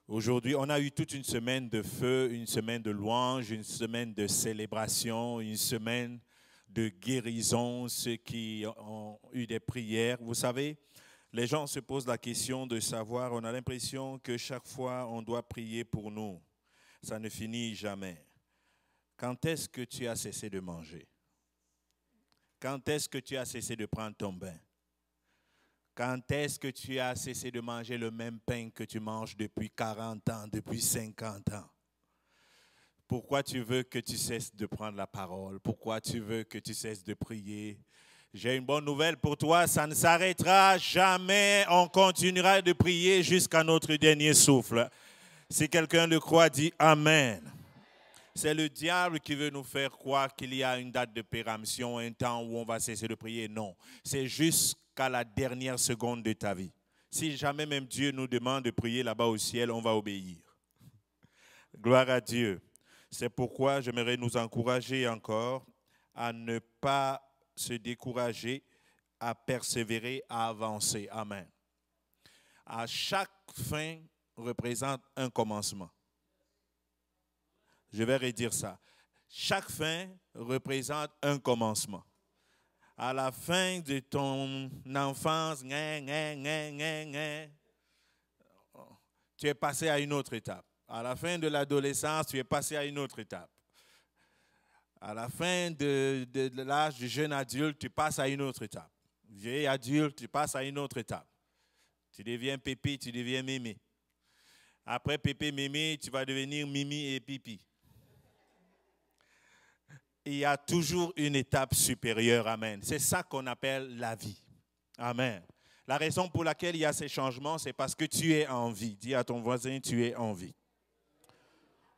Aujourd'hui, on a eu toute une semaine de feu, une semaine de louange, une semaine de célébration, une semaine de guérison, ceux qui ont eu des prières. Vous savez, les gens se posent la question de savoir, on a l'impression que chaque fois on doit prier pour nous. Ça ne finit jamais. Quand est-ce que tu as cessé de manger? Quand est-ce que tu as cessé de prendre ton bain? Quand est-ce que tu as cessé de manger le même pain que tu manges depuis 40 ans, depuis 50 ans? Pourquoi tu veux que tu cesses de prendre la parole? Pourquoi tu veux que tu cesses de prier? J'ai une bonne nouvelle pour toi, ça ne s'arrêtera jamais. On continuera de prier jusqu'à notre dernier souffle. Si quelqu'un le croit, dit Amen. C'est le diable qui veut nous faire croire qu'il y a une date de péremption, un temps où on va cesser de prier. Non, c'est jusqu'à la dernière seconde de ta vie. Si jamais même Dieu nous demande de prier là-bas au ciel, on va obéir. Gloire à Dieu. C'est pourquoi j'aimerais nous encourager encore à ne pas se décourager, à persévérer, à avancer. Amen. À chaque fin représente un commencement. Je vais redire ça. Chaque fin représente un commencement. À la fin de ton enfance, tu es passé à une autre étape. À la fin de l'adolescence, tu es passé à une autre étape. À la fin de l'âge du jeune adulte, tu passes à une autre étape. Vieil adulte, tu passes à une autre étape. Tu deviens pépé, tu deviens mémé. Après pépé, mémé, tu vas devenir mimi et pipi. Il y a toujours une étape supérieure. Amen. C'est ça qu'on appelle la vie. Amen. La raison pour laquelle il y a ces changements, c'est parce que tu es en vie. Dis à ton voisin, tu es en vie.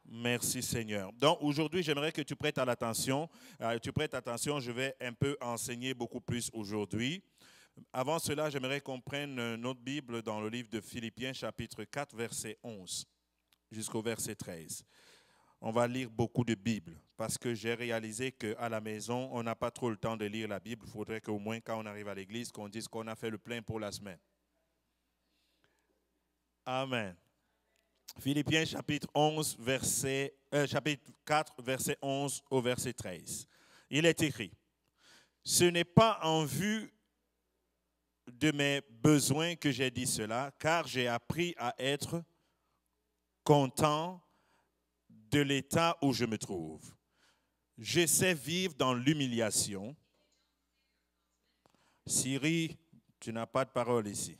Merci Seigneur. Donc aujourd'hui, j'aimerais que tu prêtes attention. Je vais un peu enseigner beaucoup plus aujourd'hui. Avant cela, j'aimerais qu'on prenne notre Bible dans le livre de Philippiens, chapitre 4, verset 11, jusqu'au verset 13. On va lire beaucoup de Bible parce que j'ai réalisé qu'à la maison, on n'a pas trop le temps de lire la Bible. Il faudrait qu'au moins, quand on arrive à l'église, qu'on dise qu'on a fait le plein pour la semaine. Amen. Philippiens chapitre 4, verset 11 au verset 13. Il est écrit, « Ce n'est pas en vue de mes besoins que j'ai dit cela, car j'ai appris à être content de l'état où je me trouve. Je sais vivre dans l'humiliation. » Siri, tu n'as pas de parole ici.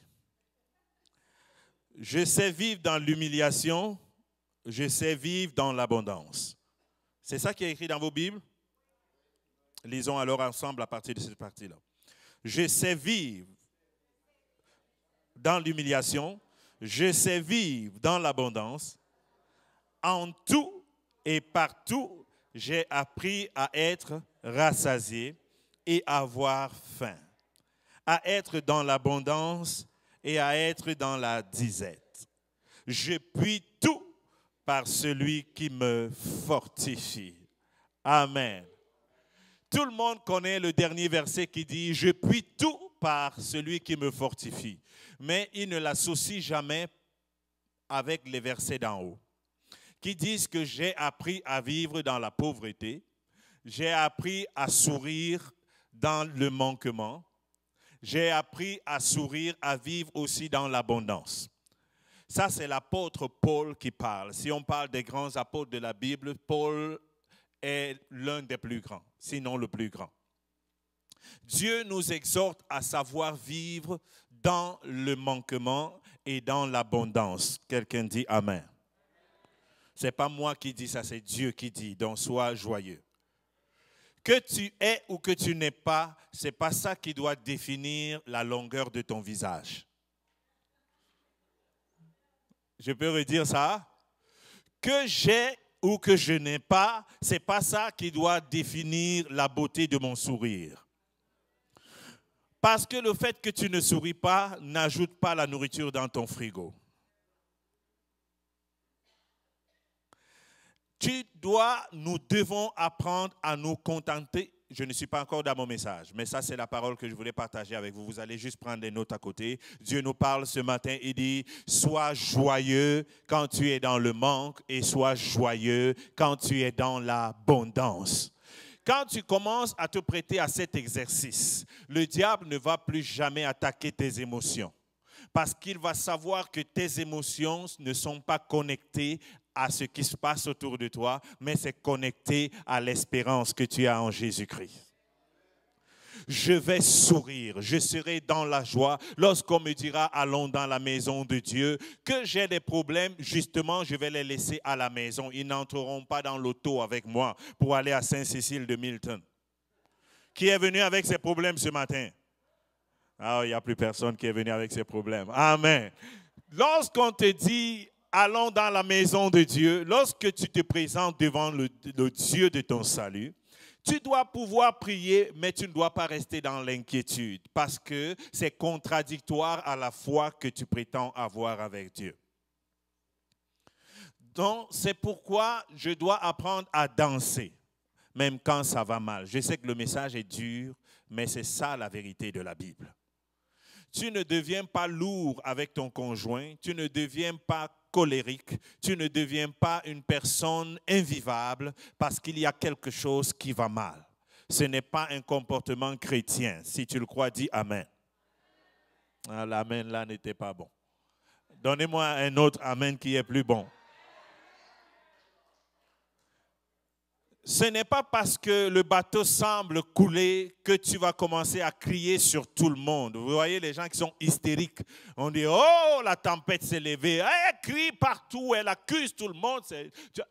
Je sais vivre dans l'humiliation, je sais vivre dans l'abondance. C'est ça qui est écrit dans vos Bibles? Lisons alors ensemble à partir de cette partie-là. Je sais vivre dans l'humiliation, je sais vivre dans l'abondance. En tout et partout, j'ai appris à être rassasié et à avoir faim, à être dans l'abondance et à être dans la disette. Je puis tout par celui qui me fortifie. Amen. Tout le monde connaît le dernier verset qui dit « Je puis tout par celui qui me fortifie ». Mais il ne l'associe jamais avec les versets d'en haut, qui disent que j'ai appris à vivre dans la pauvreté, j'ai appris à sourire dans le manquement, j'ai appris à sourire, à vivre aussi dans l'abondance. Ça, c'est l'apôtre Paul qui parle. Si on parle des grands apôtres de la Bible, Paul est l'un des plus grands, sinon le plus grand. Dieu nous exhorte à savoir vivre dans le manquement et dans l'abondance. Quelqu'un dit Amen. Ce n'est pas moi qui dis ça, c'est Dieu qui dit, donc sois joyeux. Que tu aies ou que tu n'aies pas, ce n'est pas ça qui doit définir la longueur de ton visage. Je peux redire ça? Que j'ai ou que je n'ai pas, ce n'est pas ça qui doit définir la beauté de mon sourire. Parce que le fait que tu ne souris pas n'ajoute pas la nourriture dans ton frigo. Nous devons apprendre à nous contenter je ne suis pas encore dans mon message, mais ça c'est la parole que je voulais partager avec vous. Vous allez juste prendre des notes à côté. Dieu nous parle ce matin, il dit, sois joyeux quand tu es dans le manque et sois joyeux quand tu es dans l'abondance. Quand tu commences à te prêter à cet exercice, le diable ne va plus jamais attaquer tes émotions. Parce qu'il va savoir que tes émotions ne sont pas connectées à ce qui se passe autour de toi, mais c'est connecté à l'espérance que tu as en Jésus-Christ. Je vais sourire, je serai dans la joie lorsqu'on me dira allons dans la maison de Dieu. Que j'ai des problèmes, justement, je vais les laisser à la maison. Ils n'entreront pas dans l'auto avec moi pour aller à Saint-Cécile de Milton. Qui est venu avec ses problèmes ce matin? Ah, il n'y a plus personne qui est venu avec ses problèmes. Amen. Lorsqu'on te dit allons dans la maison de Dieu, lorsque tu te présentes devant le Dieu de ton salut, tu dois pouvoir prier, mais tu ne dois pas rester dans l'inquiétude parce que c'est contradictoire à la foi que tu prétends avoir avec Dieu. Donc, c'est pourquoi je dois apprendre à danser, même quand ça va mal. Je sais que le message est dur, mais c'est ça la vérité de la Bible. Tu ne deviens pas lourd avec ton conjoint, tu ne deviens pas colérique, tu ne deviens pas une personne invivable parce qu'il y a quelque chose qui va mal. Ce n'est pas un comportement chrétien. Si tu le crois, dis Amen. Ah, l'amen là n'était pas bon. Donnez-moi un autre Amen qui est plus bon. Ce n'est pas parce que le bateau semble couler que tu vas commencer à crier sur tout le monde. Vous voyez les gens qui sont hystériques. On dit, oh, la tempête s'est levée. Elle crie partout, elle accuse tout le monde.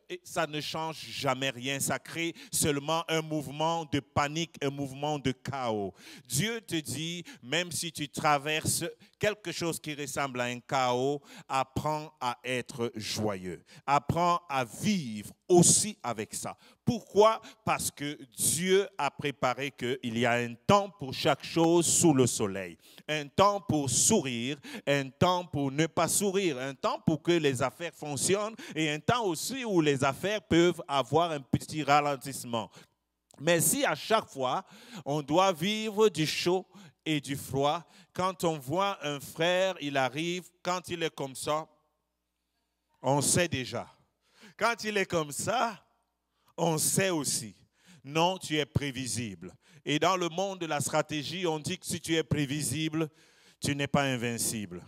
Et ça ne change jamais rien. Ça crée seulement un mouvement de panique, un mouvement de chaos. Dieu te dit, même si tu traverses quelque chose qui ressemble à un chaos, apprends à être joyeux. Apprends à vivre aussi avec ça. Pourquoi? Parce que Dieu a préparé qu'il y a un temps pour chaque chose sous le soleil. Un temps pour sourire, un temps pour ne pas sourire, un temps pour que les affaires fonctionnent et un temps aussi où les affaires peuvent avoir un petit ralentissement. Mais si à chaque fois, on doit vivre du chaud et du froid, quand on voit un frère, il arrive, quand il est comme ça, on sait déjà. Quand il est comme ça, on sait aussi. Non, tu es prévisible. Et dans le monde de la stratégie, on dit que si tu es prévisible, tu n'es pas invincible.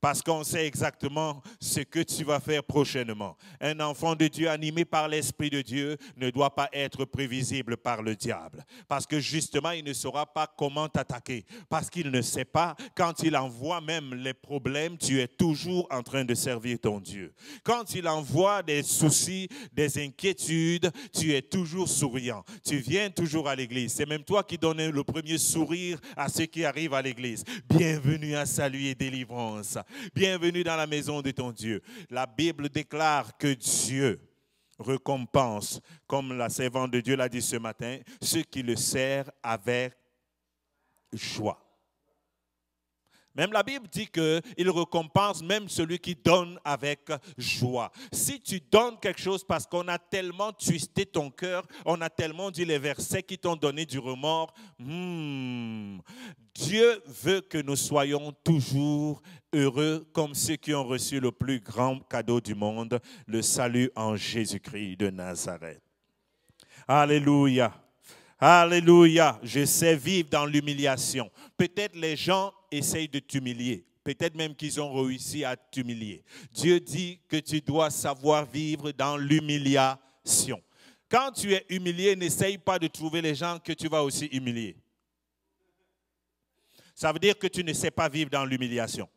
Parce qu'on sait exactement ce que tu vas faire prochainement. Un enfant de Dieu animé par l'Esprit de Dieu ne doit pas être prévisible par le diable. Parce que justement, il ne saura pas comment t'attaquer. Parce qu'il ne sait pas, quand il envoie même les problèmes, tu es toujours en train de servir ton Dieu. Quand il envoie des soucis, des inquiétudes, tu es toujours souriant. Tu viens toujours à l'église. C'est même toi qui donnes le premier sourire à ceux qui arrivent à l'église. Bienvenue à Salut et Délivrance. Bienvenue dans la maison de ton Dieu. La Bible déclare que Dieu récompense, comme la servante de Dieu l'a dit ce matin, ceux qui le servent avec joie. Même la Bible dit qu'il récompense même celui qui donne avec joie. Si tu donnes quelque chose parce qu'on a tellement twisté ton cœur, on a tellement dit les versets qui t'ont donné du remords, Dieu veut que nous soyons toujours heureux comme ceux qui ont reçu le plus grand cadeau du monde, le salut en Jésus-Christ de Nazareth. Alléluia. Alléluia. Je sais vivre dans l'humiliation. Peut-être les gens essayent de t'humilier. Peut-être même qu'ils ont réussi à t'humilier. Dieu dit que tu dois savoir vivre dans l'humiliation. Quand tu es humilié, n'essaye pas de trouver les gens que tu vas aussi humilier. Ça veut dire que tu ne sais pas vivre dans l'humiliation.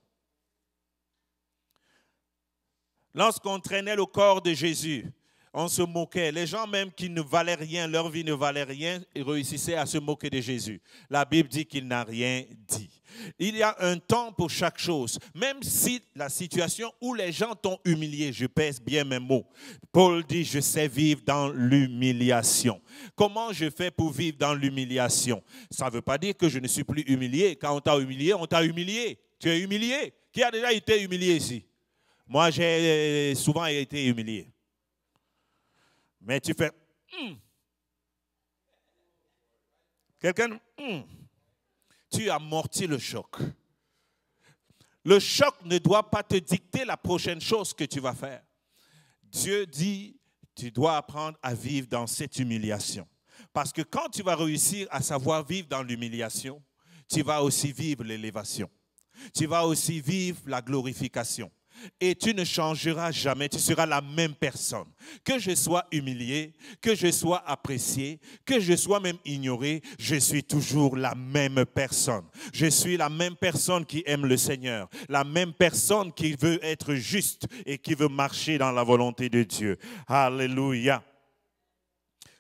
Lorsqu'on traînait le corps de Jésus, on se moquait. Les gens même qui ne valaient rien, leur vie ne valait rien, ils réussissaient à se moquer de Jésus. La Bible dit qu'il n'a rien dit. Il y a un temps pour chaque chose. Même si la situation où les gens t'ont humilié, je pèse bien mes mots. Paul dit, je sais vivre dans l'humiliation. Comment je fais pour vivre dans l'humiliation? Ça ne veut pas dire que je ne suis plus humilié. Quand on t'a humilié, on t'a humilié. Tu es humilié. Qui a déjà été humilié ici? Moi, j'ai souvent été humilié. Mais tu fais... Quelqu'un, tu amortis le choc. Le choc ne doit pas te dicter la prochaine chose que tu vas faire. Dieu dit, tu dois apprendre à vivre dans cette humiliation. Parce que quand tu vas réussir à savoir vivre dans l'humiliation, tu vas aussi vivre l'élévation. Tu vas aussi vivre la glorification. Et tu ne changeras jamais, tu seras la même personne. Que je sois humilié, que je sois apprécié, que je sois même ignoré, je suis toujours la même personne. Je suis la même personne qui aime le Seigneur, la même personne qui veut être juste et qui veut marcher dans la volonté de Dieu. Alléluia.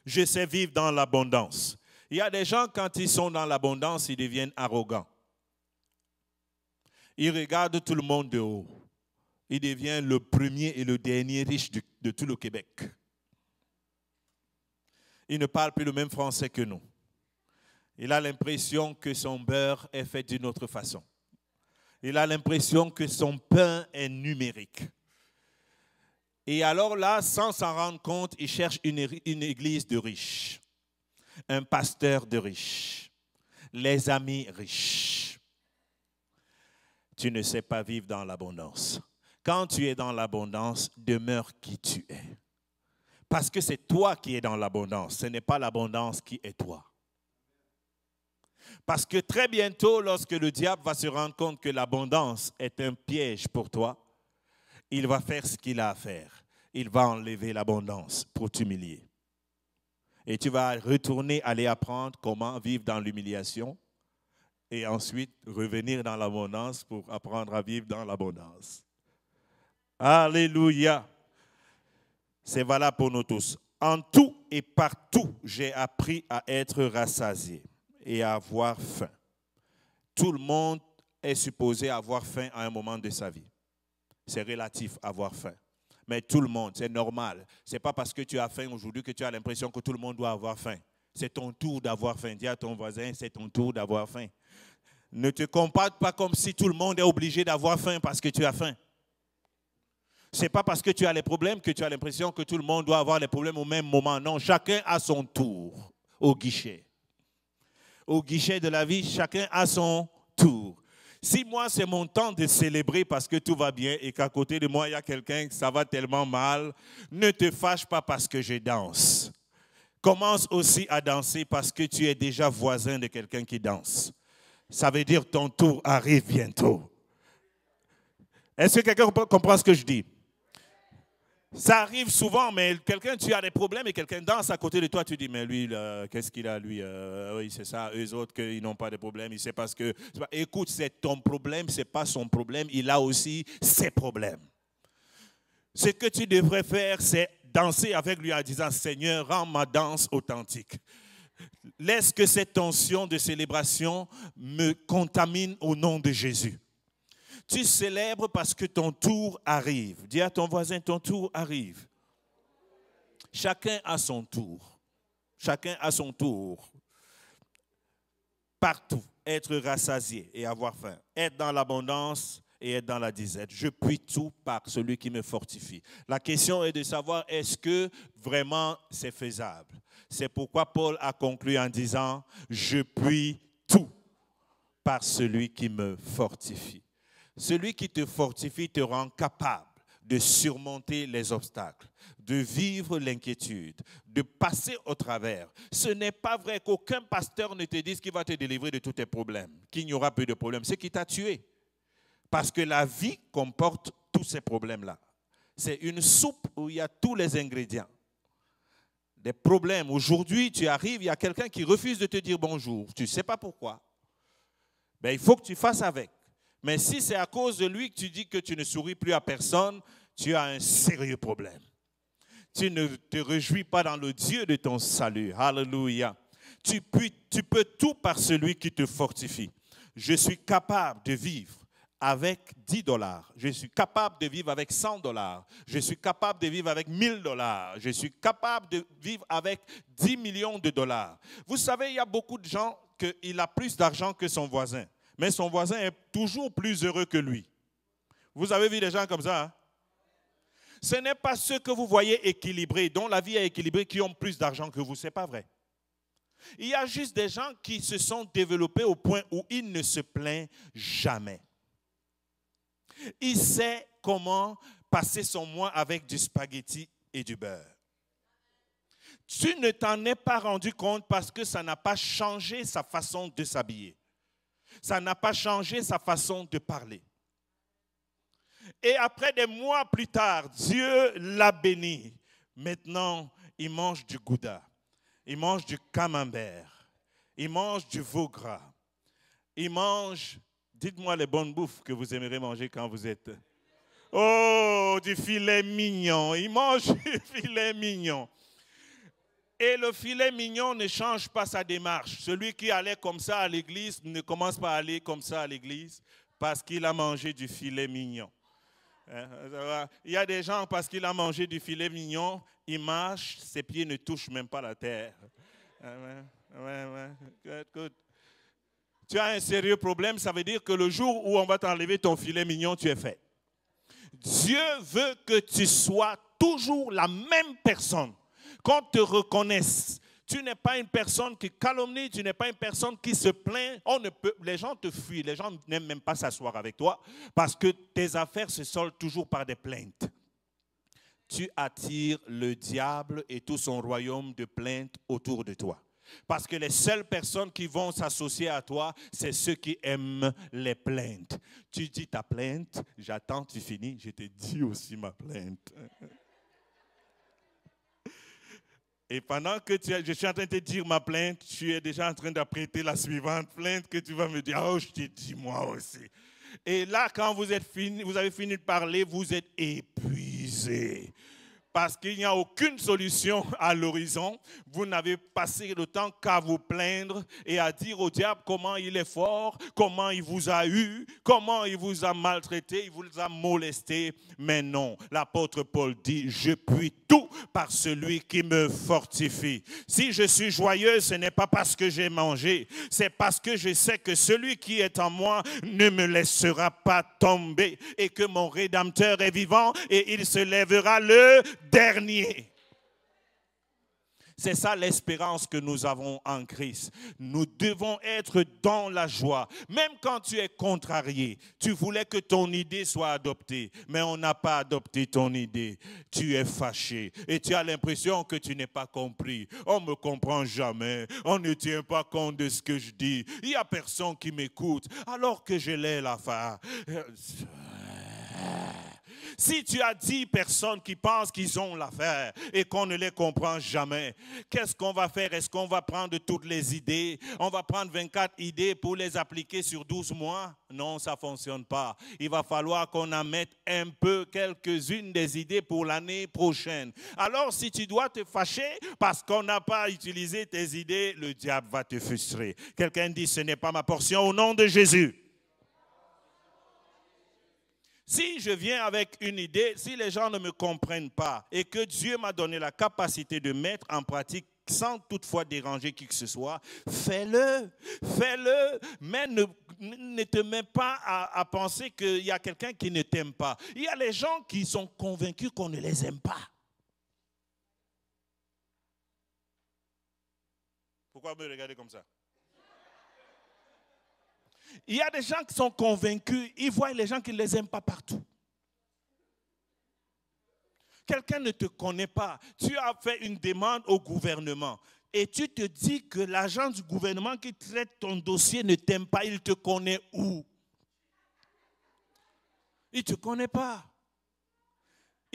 Je sais vivre dans l'abondance. Il y a des gens, quand ils sont dans l'abondance, ils deviennent arrogants. Ils regardent tout le monde de haut. Il devient le premier et le dernier riche de tout le Québec. Il ne parle plus le même français que nous. Il a l'impression que son beurre est fait d'une autre façon. Il a l'impression que son pain est numérique. Et alors là, sans s'en rendre compte, il cherche une église de riches, un pasteur de riches, les amis riches. Tu ne sais pas vivre dans l'abondance. Quand tu es dans l'abondance, demeure qui tu es. Parce que c'est toi qui es dans l'abondance, ce n'est pas l'abondance qui est toi. Parce que très bientôt, lorsque le diable va se rendre compte que l'abondance est un piège pour toi, il va faire ce qu'il a à faire. Il va enlever l'abondance pour t'humilier. Et tu vas retourner, aller apprendre comment vivre dans l'humiliation et ensuite revenir dans l'abondance pour apprendre à vivre dans l'abondance. Alléluia. C'est valable pour nous tous. En tout et partout, j'ai appris à être rassasié et à avoir faim. Tout le monde est supposé avoir faim à un moment de sa vie. C'est relatif à avoir faim. Mais tout le monde, c'est normal. Ce n'est pas parce que tu as faim aujourd'hui que tu as l'impression que tout le monde doit avoir faim. C'est ton tour d'avoir faim. Dis à ton voisin, c'est ton tour d'avoir faim. Ne te comporte pas comme si tout le monde est obligé d'avoir faim parce que tu as faim. Ce n'est pas parce que tu as les problèmes que tu as l'impression que tout le monde doit avoir les problèmes au même moment. Non, chacun a son tour au guichet. Au guichet de la vie, chacun a son tour. Si moi, c'est mon temps de célébrer parce que tout va bien et qu'à côté de moi, il y a quelqu'un que ça va tellement mal, ne te fâche pas parce que je danse. Commence aussi à danser parce que tu es déjà voisin de quelqu'un qui danse. Ça veut dire que ton tour arrive bientôt. Est-ce que quelqu'un comprend ce que je dis? Ça arrive souvent, mais quelqu'un, tu as des problèmes et quelqu'un danse à côté de toi, tu dis, mais lui, qu'est-ce qu'il a, lui? Oui, c'est ça, eux autres, ils n'ont pas de problème. C'est parce que, écoute, c'est ton problème, ce n'est pas son problème, il a aussi ses problèmes. Ce que tu devrais faire, c'est danser avec lui en disant, Seigneur, rends ma danse authentique. Laisse que cette tension de célébration me contamine au nom de Jésus. Tu célèbres parce que ton tour arrive. Dis à ton voisin, ton tour arrive. Chacun a son tour. Chacun a son tour. Partout, être rassasié et avoir faim. Être dans l'abondance et être dans la disette. Je puis tout par celui qui me fortifie. La question est de savoir, est-ce que vraiment c'est faisable? C'est pourquoi Paul a conclu en disant, je puis tout par celui qui me fortifie. Celui qui te fortifie te rend capable de surmonter les obstacles, de vivre l'inquiétude, de passer au travers. Ce n'est pas vrai qu'aucun pasteur ne te dise qu'il va te délivrer de tous tes problèmes, qu'il n'y aura plus de problèmes. C'est qu'il t'a tué. Parce que la vie comporte tous ces problèmes-là. C'est une soupe où il y a tous les ingrédients. Des problèmes. Aujourd'hui, tu arrives, il y a quelqu'un qui refuse de te dire bonjour. Tu ne sais pas pourquoi. Ben, il faut que tu fasses avec. Mais si c'est à cause de lui que tu dis que tu ne souris plus à personne, tu as un sérieux problème. Tu ne te réjouis pas dans le Dieu de ton salut. Alléluia. Tu peux tout par celui qui te fortifie. Je suis capable de vivre avec $10. Je suis capable de vivre avec $100. Je suis capable de vivre avec $1000. Je suis capable de vivre avec 10 millions de dollars. Vous savez, il y a beaucoup de gens qui ont plus d'argent que son voisin. Mais son voisin est toujours plus heureux que lui. Vous avez vu des gens comme ça, hein? Ce n'est pas ceux que vous voyez équilibrés, dont la vie est équilibrée, qui ont plus d'argent que vous. Ce n'est pas vrai. Il y a juste des gens qui se sont développés au point où ils ne se plaignent jamais. Il sait comment passer son mois avec du spaghetti et du beurre. Tu ne t'en es pas rendu compte parce que ça n'a pas changé sa façon de s'habiller. Ça n'a pas changé sa façon de parler. Et après des mois plus tard, Dieu l'a béni. Maintenant, il mange du gouda. Il mange du camembert. Il mange du veau gras. Il mange, dites-moi les bonnes bouffes que vous aimeriez manger quand vous êtes. Oh, du filet mignon. Il mange du filet mignon. Et le filet mignon ne change pas sa démarche. Celui qui allait comme ça à l'église ne commence pas à aller comme ça à l'église parce qu'il a mangé du filet mignon. Il y a des gens, parce qu'il a mangé du filet mignon, il marche, ses pieds ne touchent même pas la terre. Good. Tu as un sérieux problème, ça veut dire que le jour où on va t'enlever ton filet mignon, tu es fait. Dieu veut que tu sois toujours la même personne. Qu'on te reconnaisse. Tu n'es pas une personne qui calomnie, tu n'es pas une personne qui se plaint. Les gens te fuient, les gens n'aiment même pas s'asseoir avec toi parce que tes affaires se soldent toujours par des plaintes. Tu attires le diable et tout son royaume de plaintes autour de toi. Parce que les seules personnes qui vont s'associer à toi, c'est ceux qui aiment les plaintes. Tu dis ta plainte, j'attends, tu finis, je te dis aussi ma plainte. Et pendant que je suis en train de te dire ma plainte, tu es déjà en train d'apprêter la suivante plainte que tu vas me dire, oh, je te dis moi aussi. Et là, quand vous avez fini de parler, vous êtes épuisé. Parce qu'il n'y a aucune solution à l'horizon. Vous n'avez passé le temps qu'à vous plaindre et à dire au diable comment il est fort, comment il vous a eu, comment il vous a maltraité, il vous a molesté. Mais non, l'apôtre Paul dit, je puis tout par celui qui me fortifie. Si je suis joyeux, ce n'est pas parce que j'ai mangé, c'est parce que je sais que celui qui est en moi ne me laissera pas tomber et que mon Rédempteur est vivant et il se lèvera le dernier. C'est ça l'espérance que nous avons en Christ. Nous devons être dans la joie. Même quand tu es contrarié, tu voulais que ton idée soit adoptée, mais on n'a pas adopté ton idée. Tu es fâché et tu as l'impression que tu n'es pas compris. On ne me comprend jamais. On ne tient pas compte de ce que je dis. Il n'y a personne qui m'écoute alors que je l'ai l'affaire. Si tu as 10 personnes qui pensent qu'ils ont l'affaire et qu'on ne les comprend jamais, qu'est-ce qu'on va faire? Est-ce qu'on va prendre toutes les idées? On va prendre 24 idées pour les appliquer sur 12 mois? Non, ça ne fonctionne pas. Il va falloir qu'on en mette un peu, quelques-unes des idées pour l'année prochaine. Alors, si tu dois te fâcher parce qu'on n'a pas utilisé tes idées, le diable va te frustrer. Quelqu'un dit, ce n'est pas ma portion au nom de Jésus. Si je viens avec une idée, si les gens ne me comprennent pas et que Dieu m'a donné la capacité de mettre en pratique sans toutefois déranger qui que ce soit, fais-le, mais ne te mets pas à penser qu'il y a quelqu'un qui ne t'aime pas. Il y a les gens qui sont convaincus qu'on ne les aime pas. Pourquoi me regarder comme ça? Il y a des gens qui sont convaincus, ils voient les gens qui ne les aiment pas partout. Quelqu'un ne te connaît pas. Tu as fait une demande au gouvernement et tu te dis que l'agent du gouvernement qui traite ton dossier ne t'aime pas. Il te connaît où? Il ne te connaît pas.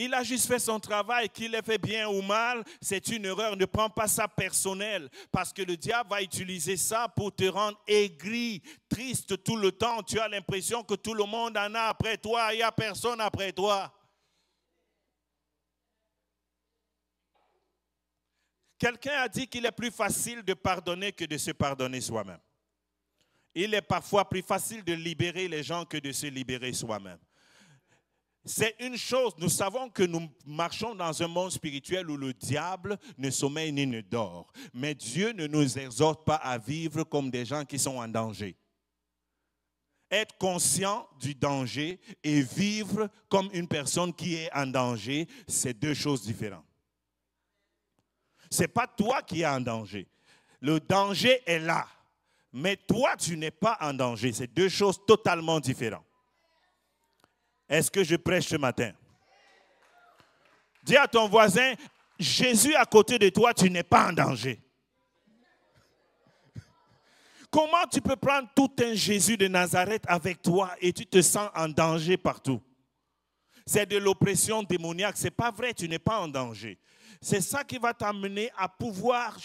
Il a juste fait son travail, qu'il ait fait bien ou mal, c'est une erreur. Ne prends pas ça personnel, parce que le diable va utiliser ça pour te rendre aigri, triste tout le temps. Tu as l'impression que tout le monde en a après toi, il n'y a personne après toi. Quelqu'un a dit qu'il est plus facile de pardonner que de se pardonner soi-même. Il est parfois plus facile de libérer les gens que de se libérer soi-même. C'est une chose, nous savons que nous marchons dans un monde spirituel où le diable ne sommeille ni ne dort. Mais Dieu ne nous exhorte pas à vivre comme des gens qui sont en danger. Être conscient du danger et vivre comme une personne qui est en danger, c'est deux choses différentes. Ce n'est pas toi qui es en danger. Le danger est là. Mais toi, tu n'es pas en danger. C'est deux choses totalement différentes. Est-ce que je prêche ce matin? Dis à ton voisin, Jésus à côté de toi, tu n'es pas en danger. Comment tu peux prendre tout un Jésus de Nazareth avec toi et tu te sens en danger partout? C'est de l'oppression démoniaque. Ce n'est pas vrai, tu n'es pas en danger. C'est ça qui va t'amener à pouvoir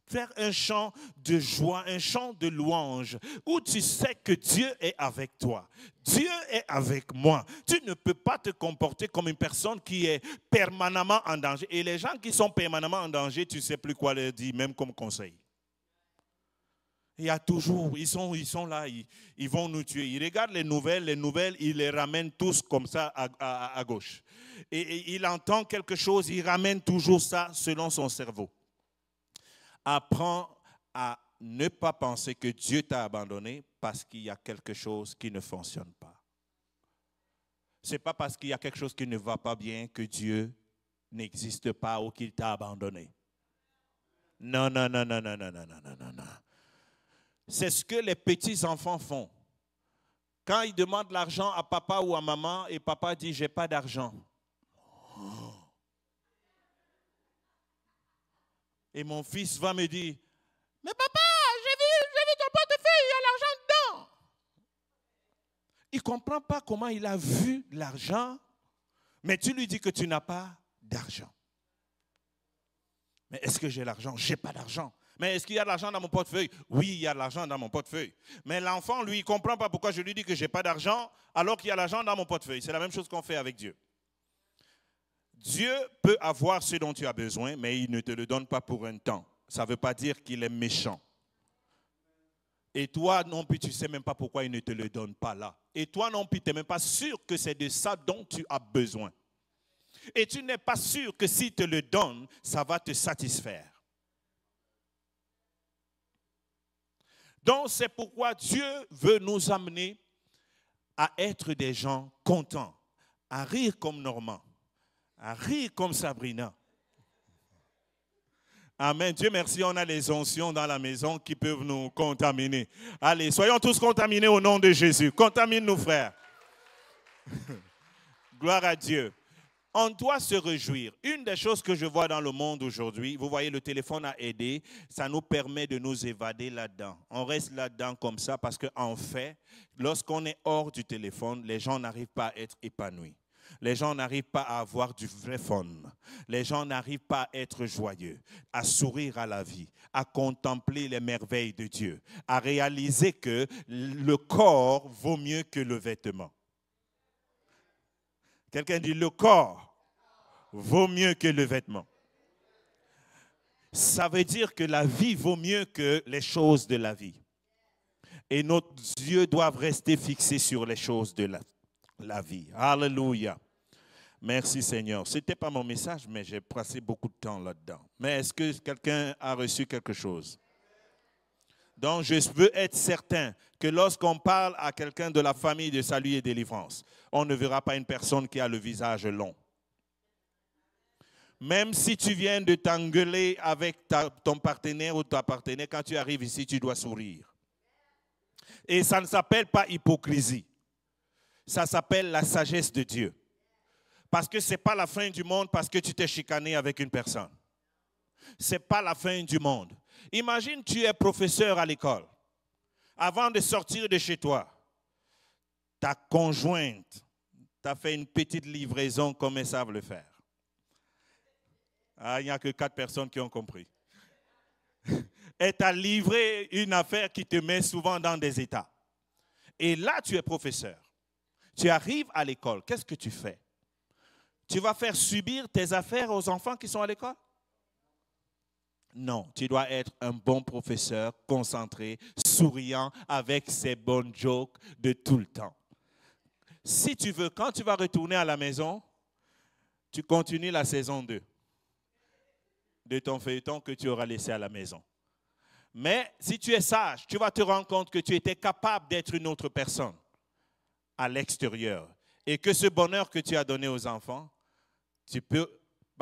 faire un chant de joie, un chant de louange, où tu sais que Dieu est avec toi. Dieu est avec moi. Tu ne peux pas te comporter comme une personne qui est permanemment en danger. Et les gens qui sont permanemment en danger, tu ne sais plus quoi leur dire, même comme conseil. Il y a toujours, ils sont là, ils vont nous tuer. Ils regardent les nouvelles, ils les ramènent tous comme ça à gauche. Et il entend quelque chose, il ramène toujours ça selon son cerveau. Apprends à ne pas penser que Dieu t'a abandonné parce qu'il y a quelque chose qui ne fonctionne pas. Ce n'est pas parce qu'il y a quelque chose qui ne va pas bien que Dieu n'existe pas ou qu'il t'a abandonné. Non, non, non, non, non, non, non, non, non, non. C'est ce que les petits-enfants font. Quand ils demandent l'argent à papa ou à maman et papa dit « j'ai pas d'argent ». Et mon fils va me dire « mais papa, j'ai vu ton portefeuille, il y a l'argent dedans ». Il ne comprend pas comment il a vu l'argent, mais tu lui dis que tu n'as pas d'argent. Mais est-ce que j'ai l'argent? Je n'ai pas d'argent. Mais est-ce qu'il y a de l'argent dans mon portefeuille? Oui, il y a de l'argent dans mon portefeuille. Mais l'enfant, lui, il ne comprend pas pourquoi je lui dis que je n'ai pas d'argent alors qu'il y a l'argent dans mon portefeuille. C'est la même chose qu'on fait avec Dieu. Dieu peut avoir ce dont tu as besoin, mais il ne te le donne pas pour un temps. Ça ne veut pas dire qu'il est méchant. Et toi non plus, tu ne sais même pas pourquoi il ne te le donne pas là. Et toi non plus, tu n'es même pas sûr que c'est de ça dont tu as besoin. Et tu n'es pas sûr que s'il te le donne, ça va te satisfaire. Donc, c'est pourquoi Dieu veut nous amener à être des gens contents, à rire comme Normand, à rire comme Sabrina. Amen. Dieu merci, on a les oncions dans la maison qui peuvent nous contaminer. Allez, soyons tous contaminés au nom de Jésus. Contamine-nous, frères. Gloire à Dieu. On doit se réjouir. Une des choses que je vois dans le monde aujourd'hui, vous voyez, le téléphone a aidé, ça nous permet de nous évader là-dedans. On reste là-dedans comme ça parce qu'en fait, lorsqu'on est hors du téléphone, les gens n'arrivent pas à être épanouis. Les gens n'arrivent pas à avoir du vrai fun. Les gens n'arrivent pas à être joyeux, à sourire à la vie, à contempler les merveilles de Dieu, à réaliser que le corps vaut mieux que le vêtement. Quelqu'un dit, le corps vaut mieux que le vêtement. Ça veut dire que la vie vaut mieux que les choses de la vie. Et nos yeux doivent rester fixés sur les choses de la vie. Alléluia. Merci Seigneur. Ce n'était pas mon message, mais j'ai passé beaucoup de temps là-dedans. Mais est-ce que quelqu'un a reçu quelque chose? Donc, je veux être certain que lorsqu'on parle à quelqu'un de la famille de salut et délivrance, on ne verra pas une personne qui a le visage long. Même si tu viens de t'engueuler avec ton partenaire ou ta partenaire, quand tu arrives ici, tu dois sourire. Et ça ne s'appelle pas hypocrisie. Ça s'appelle la sagesse de Dieu. Parce que ce n'est pas la fin du monde parce que tu t'es chicané avec une personne. Ce n'est pas la fin du monde. Imagine, tu es professeur à l'école. Avant de sortir de chez toi, ta conjointe t'a fait une petite livraison comme elles savent le faire. Ah, il n'y a que 4 personnes qui ont compris. Elle t'a livré une affaire qui te met souvent dans des états. Et là, tu es professeur. Tu arrives à l'école. Qu'est-ce que tu fais? Tu vas faire subir tes affaires aux enfants qui sont à l'école? Non, tu dois être un bon professeur, concentré, souriant, avec ses bonnes jokes de tout le temps. Si tu veux, quand tu vas retourner à la maison, tu continues la saison 2 de ton feuilleton que tu auras laissé à la maison. Mais si tu es sage, tu vas te rendre compte que tu étais capable d'être une autre personne à l'extérieur. Et que ce bonheur que tu as donné aux enfants, tu peux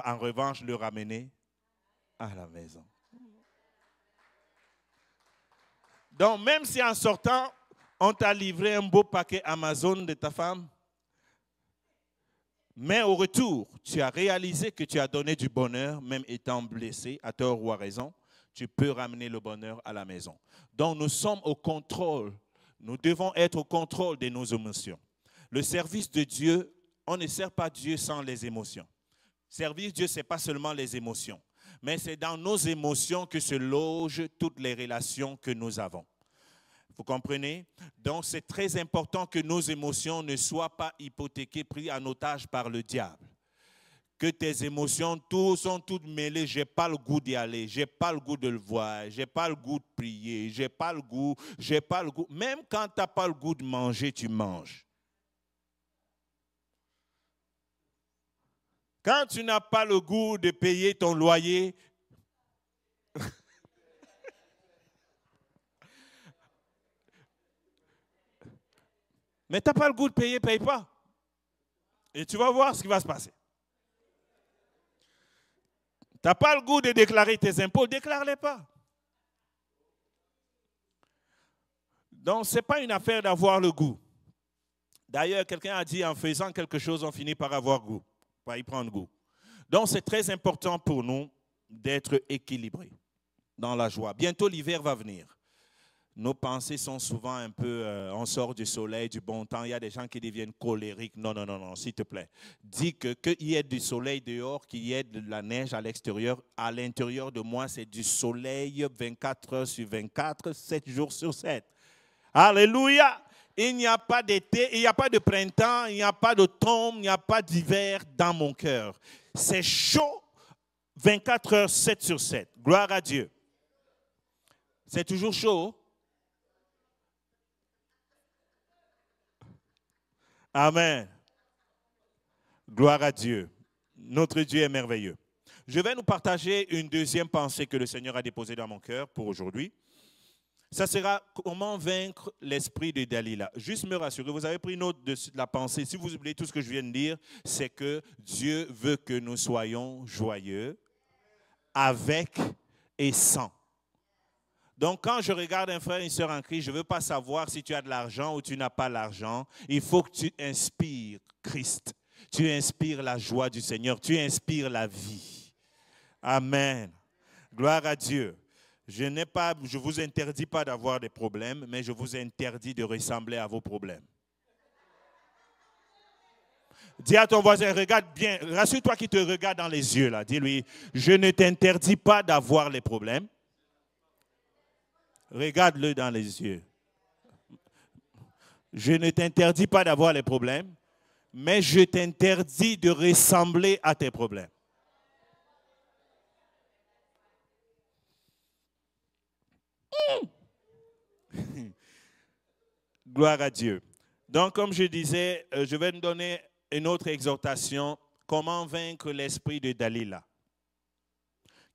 en revanche le ramener à la maison. Donc, même si en sortant, on t'a livré un beau paquet Amazon de ta femme, mais au retour, tu as réalisé que tu as donné du bonheur, même étant blessé, à tort ou à raison, tu peux ramener le bonheur à la maison. Donc, nous sommes au contrôle. Nous devons être au contrôle de nos émotions. Le service de Dieu, on ne sert pas Dieu sans les émotions. Servir Dieu, ce n'est pas seulement les émotions, mais c'est dans nos émotions que se logent toutes les relations que nous avons. Vous comprenez? Donc, c'est très important que nos émotions ne soient pas hypothéquées, prises en otage par le diable. Que tes émotions sont toutes mêlées. Je n'ai pas le goût d'y aller. Je n'ai pas le goût de le voir. Je n'ai pas le goût de prier. Je n'ai pas le goût. Même quand tu n'as pas le goût de manger, tu manges. Quand tu n'as pas le goût de payer ton loyer, mais tu n'as pas le goût de payer, paye pas. Et tu vas voir ce qui va se passer. Tu n'as pas le goût de déclarer tes impôts, déclare-les pas. Donc, ce n'est pas une affaire d'avoir le goût. D'ailleurs, quelqu'un a dit, en faisant quelque chose, on finit par avoir goût, par y prendre goût. Donc, c'est très important pour nous d'être équilibrés dans la joie. Bientôt, l'hiver va venir. Nos pensées sont souvent un peu, on sort du soleil, du bon temps. Il y a des gens qui deviennent colériques. Non, non, non, non, s'il te plaît. Dis qu'il y ait du soleil dehors, qu'il y ait de la neige à l'extérieur. À l'intérieur de moi, c'est du soleil 24 heures sur 24, 7 jours sur 7. Alléluia! Il n'y a pas d'été, il n'y a pas de printemps, il n'y a pas d'automne, il n'y a pas d'hiver dans mon cœur. C'est chaud 24 heures, 7 sur 7. Gloire à Dieu. C'est toujours chaud. Amen. Gloire à Dieu. Notre Dieu est merveilleux. Je vais nous partager une deuxième pensée que le Seigneur a déposée dans mon cœur pour aujourd'hui. Ça sera comment vaincre l'esprit de Dalila. Juste me rassurer, vous avez pris note de la pensée. Si vous oubliez tout ce que je viens de dire, c'est que Dieu veut que nous soyons joyeux, avec et sans. Donc, quand je regarde un frère et une sœur en Christ, je ne veux pas savoir si tu as de l'argent ou tu n'as pas l'argent. Il faut que tu inspires Christ. Tu inspires la joie du Seigneur. Tu inspires la vie. Amen. Gloire à Dieu. Je ne vous interdis pas d'avoir des problèmes, mais je vous interdis de ressembler à vos problèmes. Dis à ton voisin, regarde bien, rassure-toi qu'il te regarde dans les yeux là. Dis-lui, je ne t'interdis pas d'avoir les problèmes. Regarde-le dans les yeux. Je ne t'interdis pas d'avoir les problèmes, mais je t'interdis de ressembler à tes problèmes. Gloire à Dieu. Donc, comme je disais, je vais nous donner une autre exhortation. Comment vaincre l'esprit de Dalila?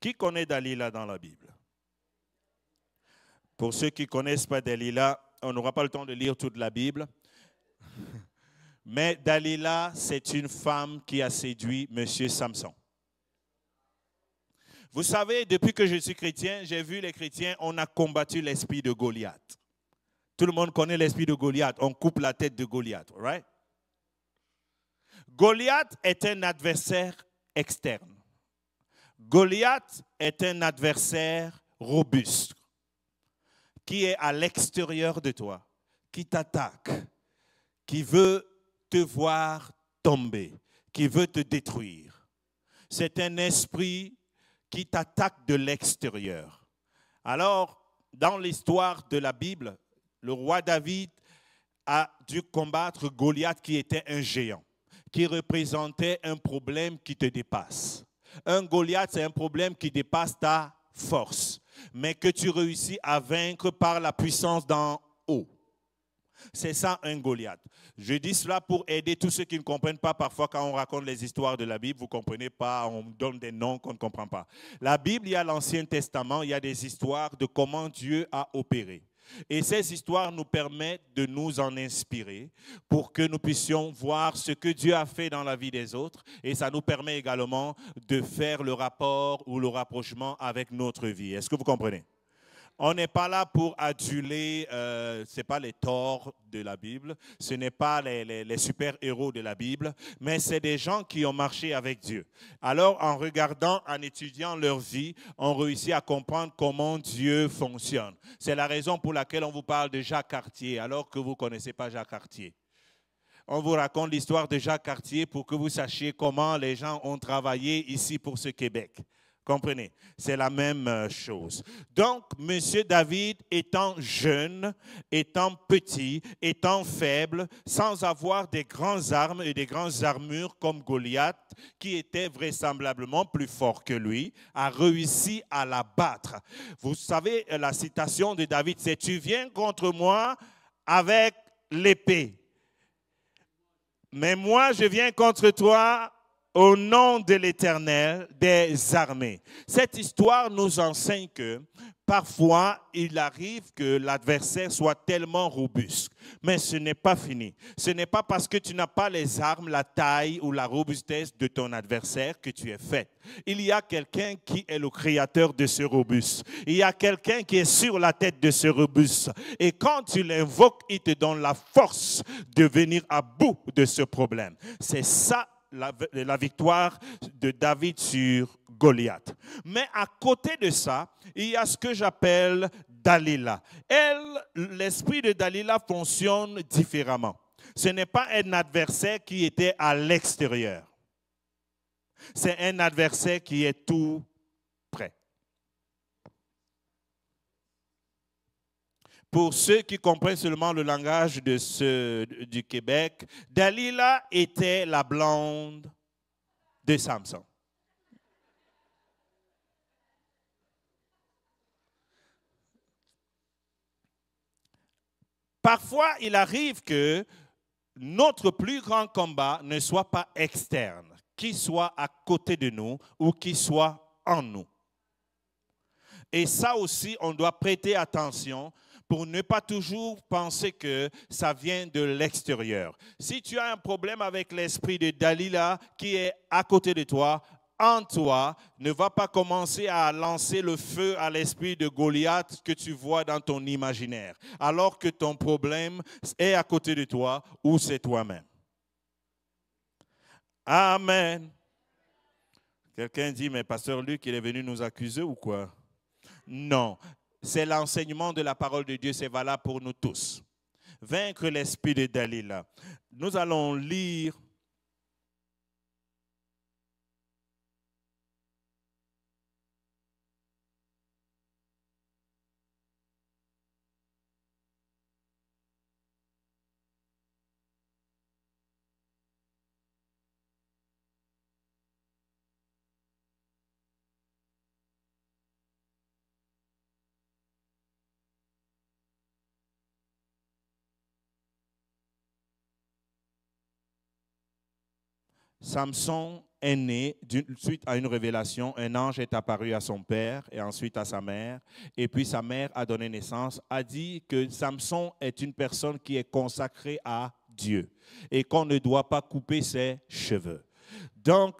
Qui connaît Dalila dans la Bible? Pour ceux qui ne connaissent pas Dalila, on n'aura pas le temps de lire toute la Bible. Mais Dalila, c'est une femme qui a séduit M. Samson. Vous savez, depuis que je suis chrétien, j'ai vu les chrétiens, on a combattu l'esprit de Goliath. Tout le monde connaît l'esprit de Goliath. On coupe la tête de Goliath, right? Goliath est un adversaire externe. Goliath est un adversaire robuste qui est à l'extérieur de toi, qui t'attaque, qui veut te voir tomber, qui veut te détruire. C'est un esprit qui t'attaque de l'extérieur. Alors, dans l'histoire de la Bible, le roi David a dû combattre Goliath qui était un géant, qui représentait un problème qui te dépasse. Un Goliath, c'est un problème qui dépasse ta force, mais que tu réussis à vaincre par la puissance d'en haut. C'est ça un Goliath. Je dis cela pour aider tous ceux qui ne comprennent pas. Parfois, quand on raconte les histoires de la Bible, vous ne comprenez pas, on donne des noms qu'on ne comprend pas. La Bible, il y a l'Ancien Testament, il y a des histoires de comment Dieu a opéré. Et ces histoires nous permettent de nous en inspirer pour que nous puissions voir ce que Dieu a fait dans la vie des autres. Et ça nous permet également de faire le rapport ou le rapprochement avec notre vie. Est-ce que vous comprenez? On n'est pas là pour aduler, ce n'est pas les torts de la Bible, ce n'est pas les super-héros de la Bible, mais c'est des gens qui ont marché avec Dieu. Alors, en regardant, en étudiant leur vie, on réussit à comprendre comment Dieu fonctionne. C'est la raison pour laquelle on vous parle de Jacques Cartier, alors que vous ne connaissez pas Jacques Cartier. On vous raconte l'histoire de Jacques Cartier pour que vous sachiez comment les gens ont travaillé ici pour ce Québec. Comprenez, c'est la même chose. Donc, M. David, étant jeune, étant petit, étant faible, sans avoir des grandes armes et des grandes armures comme Goliath, qui était vraisemblablement plus fort que lui, a réussi à l'abattre. Vous savez, la citation de David, c'est « Tu viens contre moi avec l'épée. Mais moi, je viens contre toi au nom de l'Éternel des armées. » Cette histoire nous enseigne que parfois, il arrive que l'adversaire soit tellement robuste. Mais ce n'est pas fini. Ce n'est pas parce que tu n'as pas les armes, la taille ou la robustesse de ton adversaire que tu es fait. Il y a quelqu'un qui est le créateur de ce robuste. Il y a quelqu'un qui est sur la tête de ce robuste. Et quand tu l'invoques, il te donne la force de venir à bout de ce problème. C'est ça la victoire de David sur Goliath. Mais à côté de ça, il y a ce que j'appelle Dalila. L'esprit de Dalila fonctionne différemment. Ce n'est pas un adversaire qui était à l'extérieur. C'est un adversaire qui est tout près. Pour ceux qui comprennent seulement le langage du Québec, Dalila était la blonde de Samson. Parfois, il arrive que notre plus grand combat ne soit pas externe, qu'il soit à côté de nous ou qu'il soit en nous. Et ça aussi, on doit prêter attention pour ne pas toujours penser que ça vient de l'extérieur. Si tu as un problème avec l'esprit de Dalila qui est à côté de toi, en toi, ne va pas commencer à lancer le feu à l'esprit de Goliath que tu vois dans ton imaginaire, alors que ton problème est à côté de toi ou c'est toi-même. Amen. Quelqu'un dit, mais pasteur Luc, il est venu nous accuser ou quoi? Non. C'est l'enseignement de la parole de Dieu, c'est valable pour nous tous. Vaincre l'esprit de Dalila. Nous allons lire Samson est né suite à une révélation. Un ange est apparu à son père et ensuite à sa mère. Et puis sa mère a donné naissance, a dit que Samson est une personne qui est consacrée à Dieu et qu'on ne doit pas couper ses cheveux. Donc,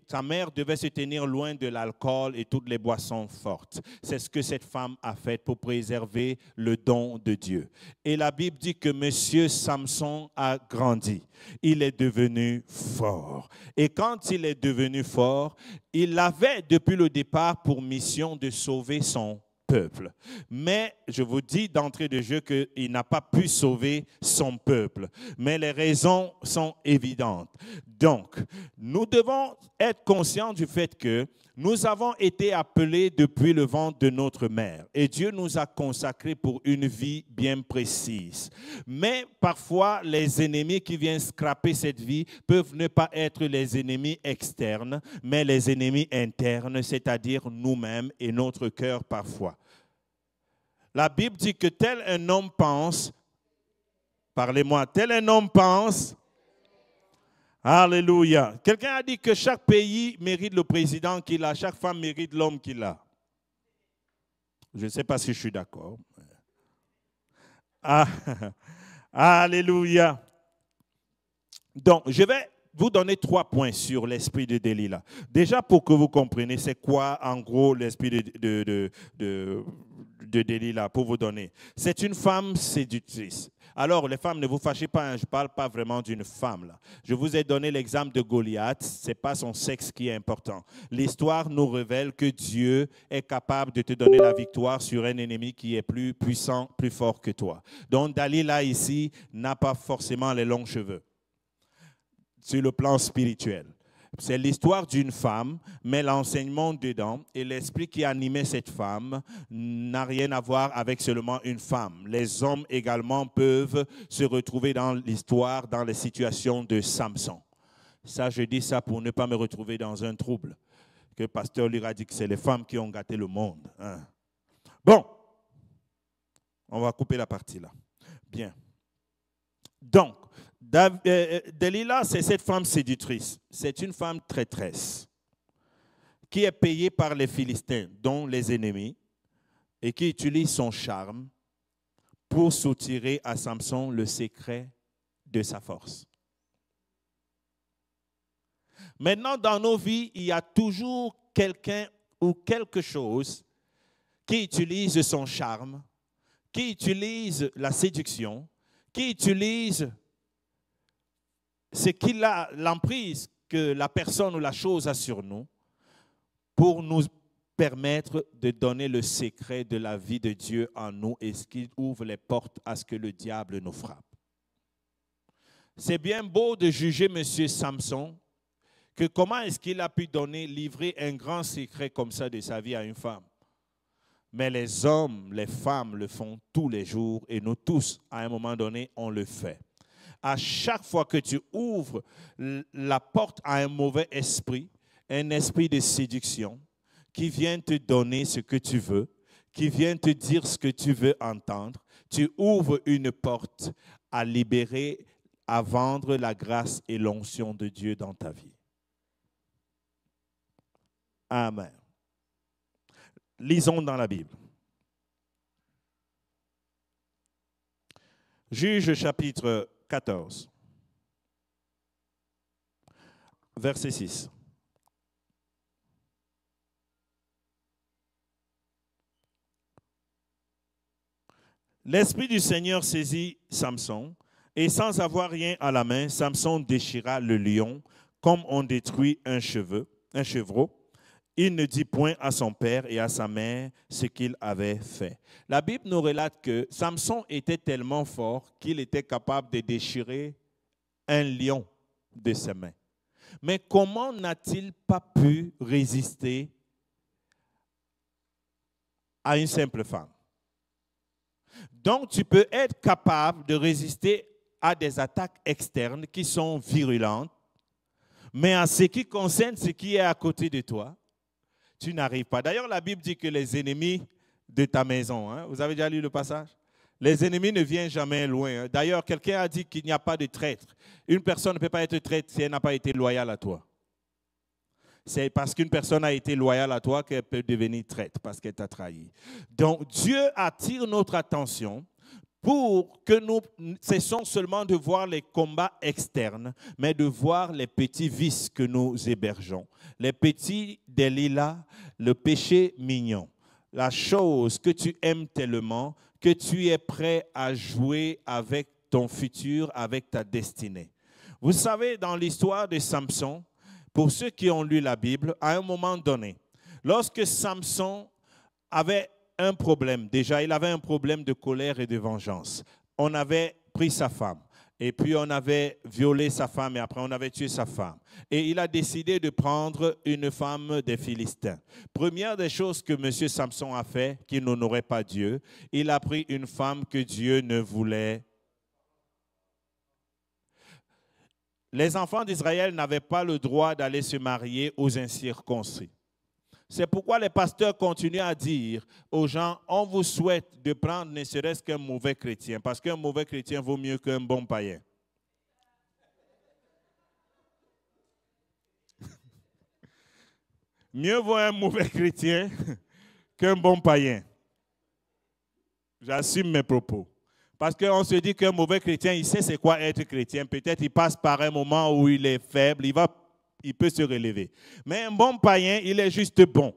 sa mère devait se tenir loin de l'alcool et toutes les boissons fortes. C'est ce que cette femme a fait pour préserver le don de Dieu. Et la Bible dit que M. Samson a grandi. Il est devenu fort. Et quand il est devenu fort, il avait depuis le départ pour mission de sauver son peuple. Mais je vous dis d'entrée de jeu qu'il n'a pas pu sauver son peuple. Mais les raisons sont évidentes. Donc, nous devons être conscients du fait que nous avons été appelés depuis le ventre de notre mère. Et Dieu nous a consacrés pour une vie bien précise. Mais parfois, les ennemis qui viennent scraper cette vie peuvent ne pas être les ennemis externes, mais les ennemis internes, c'est-à-dire nous-mêmes et notre cœur parfois. La Bible dit que tel un homme pense, parlez-moi, tel un homme pense. Alléluia. Quelqu'un a dit que chaque pays mérite le président qu'il a, chaque femme mérite l'homme qu'il a. Je ne sais pas si je suis d'accord. Ah, alléluia. Donc, je vais vous donner 3 points sur l'esprit de Dalila. Déjà, pour que vous compreniez, c'est quoi, en gros, l'esprit de Delilah pour vous donner. C'est une femme séductrice. Alors, les femmes, ne vous fâchez pas, hein, je ne parle pas vraiment d'une femme. Là. Je vous ai donné l'exemple de Goliath, ce n'est pas son sexe qui est important. L'histoire nous révèle que Dieu est capable de te donner la victoire sur un ennemi qui est plus puissant, plus fort que toi. Donc, Delilah ici n'a pas forcément les longs cheveux sur le plan spirituel. C'est l'histoire d'une femme, mais l'enseignement dedans et l'esprit qui animait cette femme n'a rien à voir avec seulement une femme. Les hommes également peuvent se retrouver dans l'histoire, dans les situations de Samson. Ça, je dis ça pour ne pas me retrouver dans un trouble. Que le pasteur lui a dit que c'est les femmes qui ont gâté le monde. Hein. Bon, on va couper la partie là. Bien. Donc, Delilah, c'est cette femme séductrice. C'est une femme traîtresse qui est payée par les Philistins, dont les ennemis, et qui utilise son charme pour soutirer à Samson le secret de sa force. Maintenant, dans nos vies, il y a toujours quelqu'un ou quelque chose qui utilise son charme, qui utilise la séduction, qui utilise ce qu'il a, l'emprise que la personne ou la chose a sur nous, pour nous permettre de donner le secret de la vie de Dieu en nous et ce qui ouvre les portes à ce que le diable nous frappe. C'est bien beau de juger M. Samson, que comment est-ce qu'il a pu livrer un grand secret comme ça de sa vie à une femme. Mais les hommes, les femmes le font tous les jours et nous tous, à un moment donné, on le fait. À chaque fois que tu ouvres la porte à un mauvais esprit, un esprit de séduction, qui vient te donner ce que tu veux, qui vient te dire ce que tu veux entendre, tu ouvres une porte à libérer, à vendre la grâce et l'onction de Dieu dans ta vie. Amen. Lisons dans la Bible. Juge chapitre 14, verset 6. L'Esprit du Seigneur saisit Samson, et sans avoir rien à la main, Samson déchira le lion, comme on détruit un chevreau. Il ne dit point à son père et à sa mère ce qu'il avait fait. La Bible nous relate que Samson était tellement fort qu'il était capable de déchirer un lion de ses mains. Mais comment n'a-t-il pas pu résister à une simple femme? Donc, tu peux être capable de résister à des attaques externes qui sont virulentes, mais en ce qui concerne ce qui est à côté de toi, tu n'arrives pas. D'ailleurs, la Bible dit que les ennemis de ta maison, hein, vous avez déjà lu le passage? Les ennemis ne viennent jamais loin. Hein. D'ailleurs, quelqu'un a dit qu'il n'y a pas de traître. Une personne ne peut pas être traître si elle n'a pas été loyale à toi. C'est parce qu'une personne a été loyale à toi qu'elle peut devenir traître, parce qu'elle t'a trahi. Donc, Dieu attire notre attention pour que nous cessons seulement de voir les combats externes, mais de voir les petits vices que nous hébergeons. Les petits Delilah, le péché mignon. La chose que tu aimes tellement, que tu es prêt à jouer avec ton futur, avec ta destinée. Vous savez, dans l'histoire de Samson, pour ceux qui ont lu la Bible, à un moment donné, lorsque Samson avait un problème, déjà il avait un problème de colère et de vengeance. On avait pris sa femme, et puis on avait violé sa femme, et après on avait tué sa femme. Et il a décidé de prendre une femme des Philistins. Première des choses que M. Samson a fait, qui n'honorait pas Dieu, il a pris une femme que Dieu ne voulait. Les enfants d'Israël n'avaient pas le droit d'aller se marier aux incirconcis. C'est pourquoi les pasteurs continuent à dire aux gens, on vous souhaite de prendre ne serait-ce qu'un mauvais chrétien, parce qu'un mauvais chrétien vaut mieux qu'un bon païen. Mieux vaut un mauvais chrétien qu'un bon païen. J'assume mes propos. Parce qu'on se dit qu'un mauvais chrétien, il sait c'est quoi être chrétien. Peut-être il passe par un moment où il est faible, il peut se relever. Mais un bon païen, il est juste bon.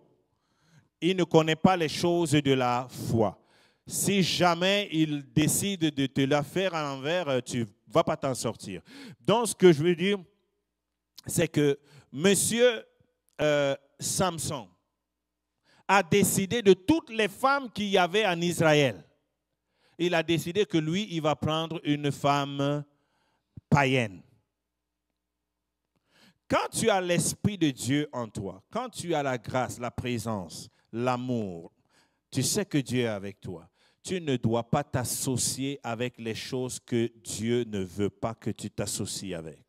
il ne connaît pas les choses de la foi. Si jamais il décide de te la faire à l'envers, tu ne vas pas t'en sortir. Donc, ce que je veux dire, c'est que monsieur Samson a décidé de toutes les femmes qu'il y avait en Israël. Il a décidé que lui, il va prendre une femme païenne. Quand tu as l'Esprit de Dieu en toi, quand tu as la grâce, la présence, l'amour, tu sais que Dieu est avec toi. Tu ne dois pas t'associer avec les choses que Dieu ne veut pas que tu t'associes avec.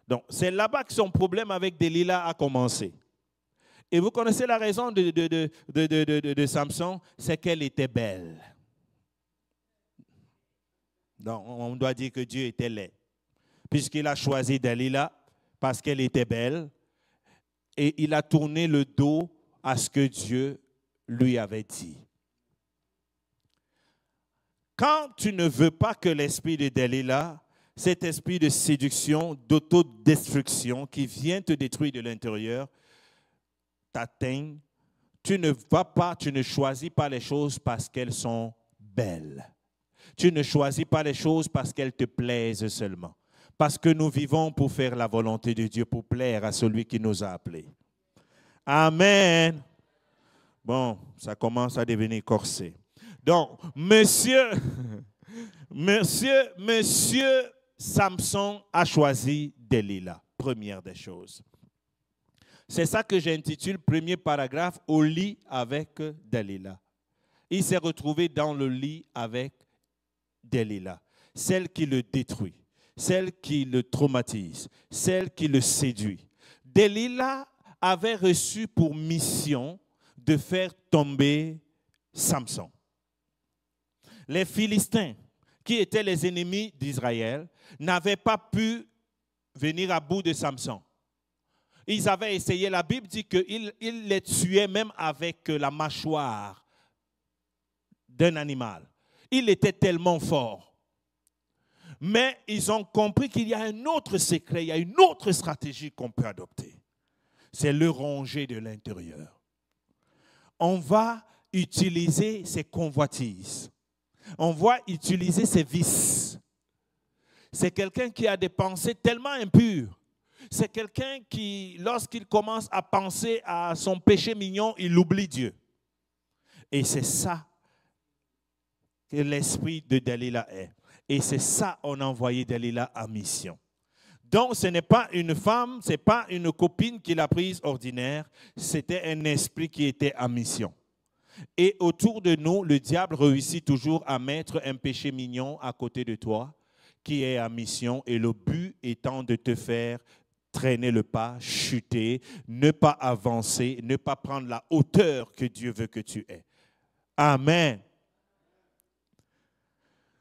Donc, c'est là-bas que son problème avec Delilah a commencé. Et vous connaissez la raison de Samson, c'est qu'elle était belle. Donc, on doit dire que Dieu était laid. Puisqu'il a choisi Delilah parce qu'elle était belle, et il a tourné le dos à ce que Dieu lui avait dit. Quand tu ne veux pas que l'esprit de Delilah, cet esprit de séduction, d'autodestruction qui vient te détruire de l'intérieur, t'atteigne, tu ne vas pas, tu ne choisis pas les choses parce qu'elles sont belles. Tu ne choisis pas les choses parce qu'elles te plaisent seulement. Parce que nous vivons pour faire la volonté de Dieu, pour plaire à celui qui nous a appelés. Amen. Bon, ça commence à devenir corsé. Donc, monsieur Samson a choisi Delilah, première des choses. C'est ça que j'intitule premier paragraphe, au lit avec Delilah. Il s'est retrouvé dans le lit avec Delilah, celle qui le détruit, celle qui le traumatise, celle qui le séduit. Delilah avait reçu pour mission de faire tomber Samson. Les Philistins, qui étaient les ennemis d'Israël, n'avaient pas pu venir à bout de Samson. Ils avaient essayé, la Bible dit qu'ils les tuaient même avec la mâchoire d'un animal. Il était tellement fort. Mais ils ont compris qu'il y a un autre secret, il y a une autre stratégie qu'on peut adopter. C'est le ronger de l'intérieur. On va utiliser ses convoitises. On va utiliser ses vices. C'est quelqu'un qui a des pensées tellement impures. C'est quelqu'un qui, lorsqu'il commence à penser à son péché mignon, il oublie Dieu. Et c'est ça que l'esprit de Delilah est. Et c'est ça qu'on a envoyé Delilah en mission. Donc, ce n'est pas une femme, ce n'est pas une copine qui l'a prise ordinaire, c'était un esprit qui était en mission. Et autour de nous, le diable réussit toujours à mettre un péché mignon à côté de toi, qui est en mission, et le but étant de te faire traîner le pas, chuter, ne pas avancer, ne pas prendre la hauteur que Dieu veut que tu aies. Amen.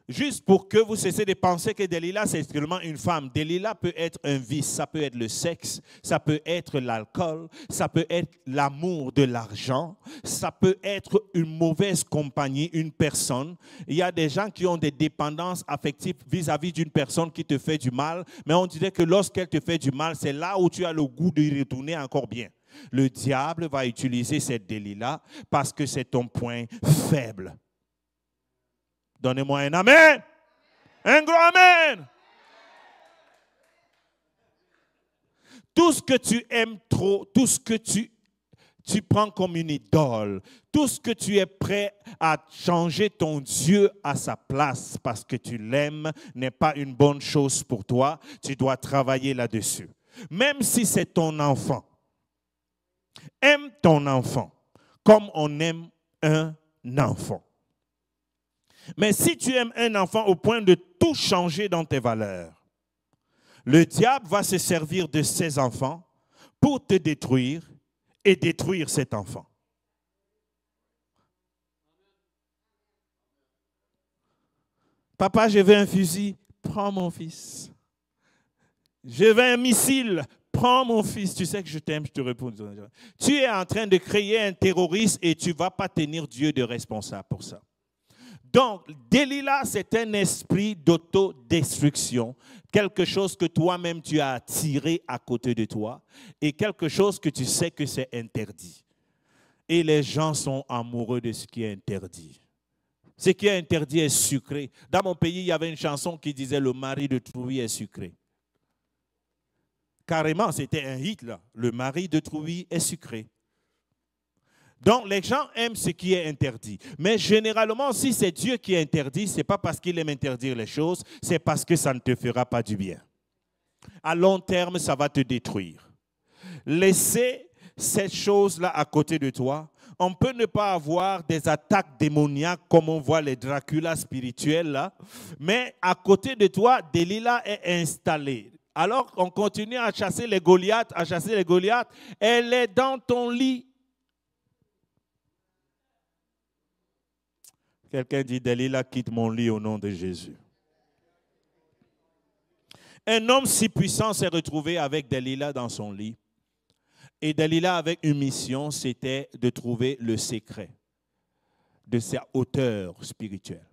Juste pour que vous cessez de penser que Delilah, c'est seulement une femme. Delilah peut être un vice, ça peut être le sexe, ça peut être l'alcool, ça peut être l'amour de l'argent, ça peut être une mauvaise compagnie, une personne. Il y a des gens qui ont des dépendances affectives vis-à-vis d'une personne qui te fait du mal, mais on dirait que lorsqu'elle te fait du mal, c'est là où tu as le goût de y retourner encore bien. Le diable va utiliser cette Delilah parce que c'est ton point faible. Donnez-moi un amen. Un grand amen. Tout ce que tu aimes trop, tout ce que tu prends comme une idole, tout ce que tu es prêt à changer ton Dieu à sa place parce que tu l'aimes n'est pas une bonne chose pour toi. Tu dois travailler là-dessus. Même si c'est ton enfant. Aime ton enfant comme on aime un enfant. Mais si tu aimes un enfant au point de tout changer dans tes valeurs, le diable va se servir de ses enfants pour te détruire et détruire cet enfant. Papa, je veux un fusil, prends mon fils. Je veux un missile, prends mon fils. Tu sais que je t'aime, je te réponds. Tu es en train de créer un terroriste et tu ne vas pas tenir Dieu de responsable pour ça. Donc, Delilah, c'est un esprit d'autodestruction quelque chose que toi-même tu as attiré à côté de toi et quelque chose que tu sais que c'est interdit. Et les gens sont amoureux de ce qui est interdit. Ce qui est interdit est sucré. Dans mon pays, il y avait une chanson qui disait « Le mari de Trouy est sucré ». Carrément, c'était un hit là. Le mari de Trouy est sucré. Donc, les gens aiment ce qui est interdit. Mais généralement, si c'est Dieu qui est interdit, ce n'est pas parce qu'il aime interdire les choses, c'est parce que ça ne te fera pas du bien. À long terme, ça va te détruire. Laissez cette chose-là à côté de toi. On peut ne pas avoir des attaques démoniaques comme on voit les Dracula spirituels là, mais à côté de toi, Delilah est installée. Alors, on continue à chasser les Goliaths, Elle est dans ton lit. Quelqu'un dit, Delilah, quitte mon lit au nom de Jésus. Un homme si puissant s'est retrouvé avec Delilah dans son lit. Et Delilah avait une mission, c'était de trouver le secret de sa hauteur spirituelle.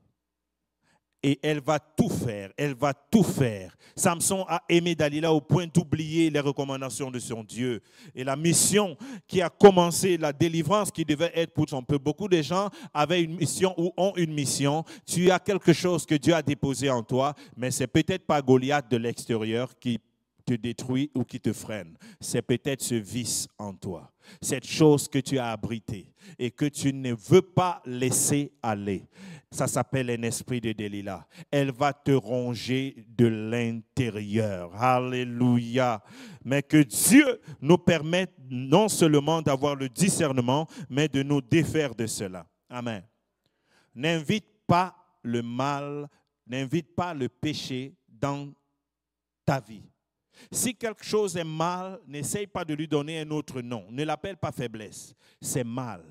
Et elle va tout faire, Samson a aimé Dalila au point d'oublier les recommandations de son Dieu. Et la mission qui a commencé, la délivrance qui devait être pour son peuple. Beaucoup de gens avaient une mission ou ont une mission. Tu as quelque chose que Dieu a déposé en toi, mais c'est peut-être pas Goliath de l'extérieur qui te détruit ou qui te freine. C'est peut-être ce vice en toi, cette chose que tu as abritée et que tu ne veux pas laisser aller. Ça s'appelle un esprit de Delilah. Elle va te ronger de l'intérieur. Alléluia. Mais que Dieu nous permette non seulement d'avoir le discernement, mais de nous défaire de cela. Amen. N'invite pas le mal, n'invite pas le péché dans ta vie. Si quelque chose est mal, n'essaye pas de lui donner un autre nom. Ne l'appelle pas faiblesse. C'est mal.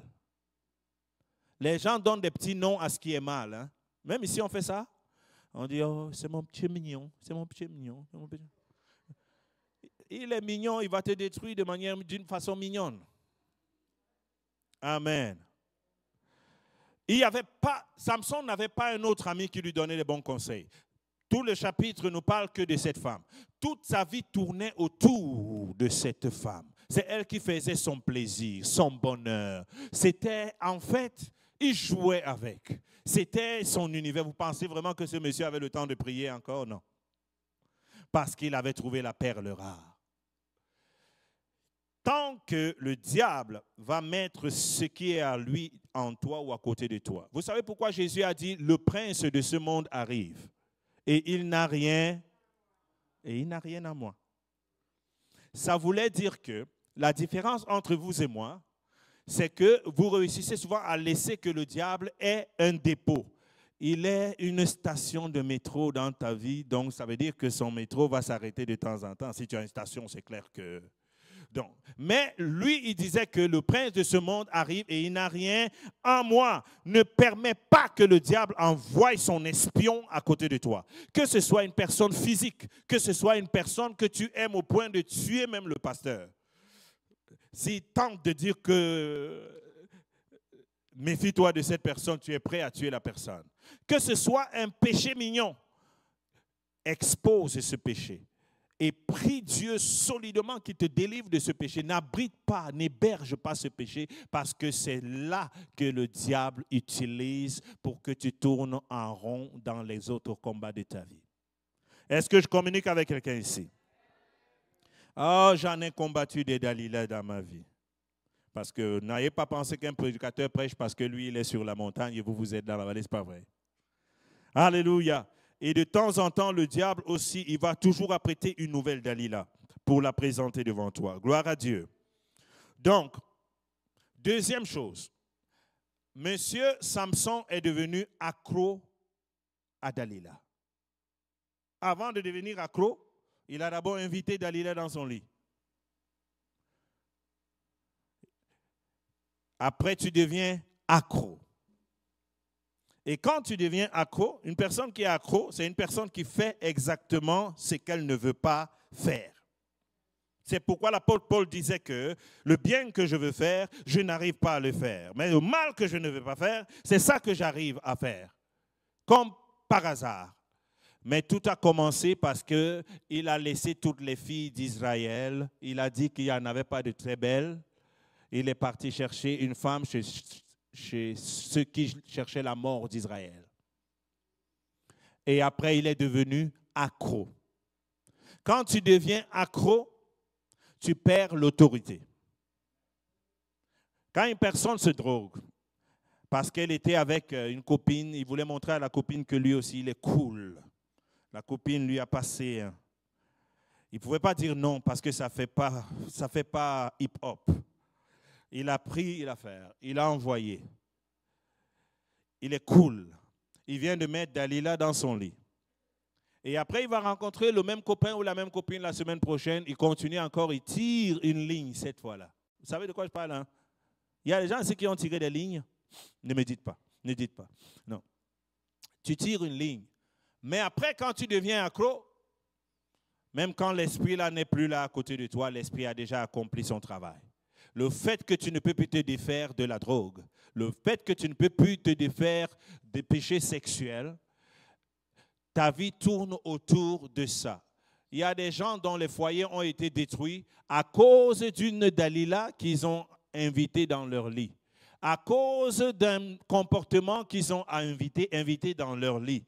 Les gens donnent des petits noms à ce qui est mal. Hein? Même ici, on fait ça. On dit, oh, c'est mon petit mignon. C'est mon petit mignon. Il est mignon, il va te détruire d'une façon mignonne. Amen. Samson n'avait pas un autre ami qui lui donnait les bons conseils. Tout le chapitre ne parle que de cette femme. Toute sa vie tournait autour de cette femme. C'est elle qui faisait son plaisir, son bonheur. C'était, en fait, il jouait avec. C'était son univers. Vous pensez vraiment que ce monsieur avait le temps de prier encore? Non. Parce qu'il avait trouvé la perle rare. Tant que le diable va mettre ce qui est à lui en toi ou à côté de toi. Vous savez pourquoi Jésus a dit, le prince de ce monde arrive. Et il n'a rien à moi. Ça voulait dire que la différence entre vous et moi, c'est que vous réussissez souvent à laisser que le diable ait un dépôt. Il est une station de métro dans ta vie, donc ça veut dire que son métro va s'arrêter de temps en temps. Si tu as une station, c'est clair que... Donc, mais lui, il disait que le prince de ce monde arrive et il n'a rien en moi. Ne permets pas que le diable envoie son espion à côté de toi. Que ce soit une personne physique, que ce soit une personne que tu aimes au point de tuer même le pasteur. S'il tente de dire que méfie-toi de cette personne, tu es prêt à tuer la personne. Que ce soit un péché mignon, expose ce péché. Et prie Dieu solidement qu'il te délivre de ce péché. N'abrite pas, n'héberge pas ce péché parce que c'est là que le diable utilise pour que tu tournes en rond dans les autres combats de ta vie. Est-ce que je communique avec quelqu'un ici? Oh, j'en ai combattu des Delilah dans ma vie. Parce que n'ayez pas pensé qu'un prédicateur prêche parce que lui, il est sur la montagne et vous êtes dans la vallée, ce n'est pas vrai. Alléluia. Et de temps en temps, le diable aussi, il va toujours apprêter une nouvelle Delilah pour la présenter devant toi. Gloire à Dieu. Donc, deuxième chose, Monsieur Samson est devenu accro à Delilah. Avant de devenir accro, il a d'abord invité Delilah dans son lit. Après, tu deviens accro. Et quand tu deviens accro, une personne qui est accro, c'est une personne qui fait exactement ce qu'elle ne veut pas faire. C'est pourquoi l'apôtre Paul disait que le bien que je veux faire, je n'arrive pas à le faire. Mais le mal que je ne veux pas faire, c'est ça que j'arrive à faire. Comme par hasard. Mais tout a commencé parce qu'il a laissé toutes les filles d'Israël. Il a dit qu'il n'y en avait pas de très belles. Il est parti chercher une femme chez ceux qui cherchaient la mort d'Israël. Et après, il est devenu accro. Quand tu deviens accro, tu perds l'autorité. Quand une personne se drogue, parce qu'elle était avec une copine, il voulait montrer à la copine que lui aussi, il est cool. La copine lui a passé. Il ne pouvait pas dire non parce que ça fait pas hip-hop. Il a pris l'affaire, il a envoyé. Il est cool. Il vient de mettre Dalila dans son lit. Et après, il va rencontrer le même copain ou la même copine la semaine prochaine. Il continue encore, il tire une ligne cette fois-là. Vous savez de quoi je parle, hein? Il y a des gens ici qui ont tiré des lignes. Ne me dites pas, ne dites pas. Non. Tu tires une ligne. Mais après, quand tu deviens accro, même quand l'esprit là n'est plus là à côté de toi, l'esprit a déjà accompli son travail. Le fait que tu ne peux plus te défaire de la drogue, le fait que tu ne peux plus te défaire des péchés sexuels, ta vie tourne autour de ça. Il y a des gens dont les foyers ont été détruits à cause d'une Dalila qu'ils ont invitée dans leur lit, à cause d'un comportement qu'ils ont invité dans leur lit.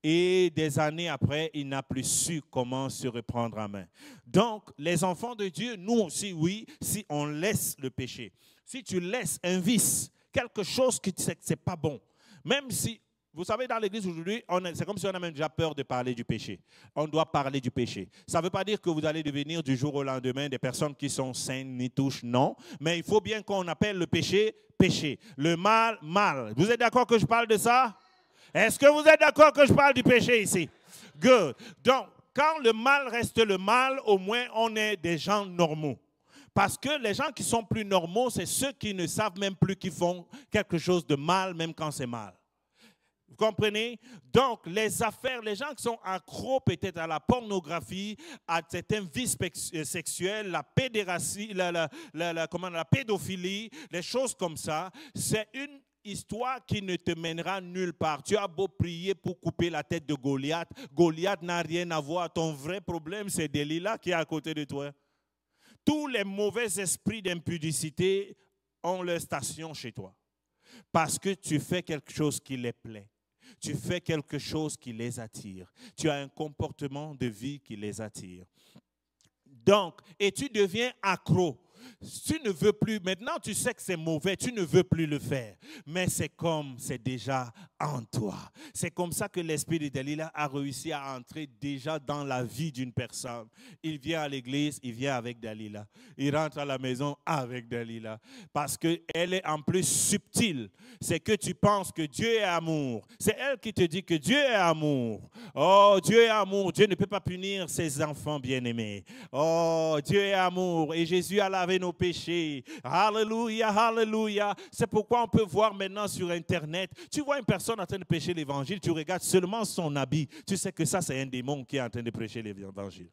Et des années après, il n'a plus su comment se reprendre en main. Donc, les enfants de Dieu, nous aussi, oui, si on laisse le péché. Si tu laisses un vice, quelque chose que tu sais que ce n'est pas bon, même si, vous savez, dans l'église aujourd'hui, c'est comme si on a même déjà peur de parler du péché. On doit parler du péché. Ça ne veut pas dire que vous allez devenir du jour au lendemain des personnes qui sont saines ni touches, non. Mais il faut bien qu'on appelle le péché, péché. Le mal, mal. Vous êtes d'accord que je parle de ça? Est-ce que vous êtes d'accord que je parle du péché ici? Good. Donc, quand le mal reste le mal, au moins on est des gens normaux. Parce que les gens qui sont plus normaux, c'est ceux qui ne savent même plus qu'ils font quelque chose de mal, même quand c'est mal. Vous comprenez? Donc, les affaires, les gens qui sont accros peut-être à la pornographie, à certains vices sexuels, la pédératie, la pédophilie, les choses comme ça, c'est une histoire qui ne te mènera nulle part. Tu as beau prier pour couper la tête de Goliath. Goliath n'a rien à voir. Ton vrai problème, c'est Delilah qui est à côté de toi. Tous les mauvais esprits d'impudicité ont leur station chez toi. Parce que tu fais quelque chose qui les plaît. Tu fais quelque chose qui les attire. Tu as un comportement de vie qui les attire. Donc, et tu deviens accro. Tu ne veux plus, maintenant tu sais que c'est mauvais, tu ne veux plus le faire. Mais c'est comme, c'est déjà en toi. C'est comme ça que l'esprit de Dalila a réussi à entrer déjà dans la vie d'une personne. Il vient à l'église, il vient avec Dalila. Il rentre à la maison avec Dalila. Parce qu'elle est en plus subtile. C'est que tu penses que Dieu est amour. C'est elle qui te dit que Dieu est amour. Oh, Dieu est amour. Dieu ne peut pas punir ses enfants bien-aimés. Oh, Dieu est amour. Et Jésus a lavé nos péchés. Alléluia, alléluia. C'est pourquoi on peut voir maintenant sur Internet, tu vois une personne en train de prêcher l'évangile, tu regardes seulement son habit, tu sais que ça c'est un démon qui est en train de prêcher l'évangile.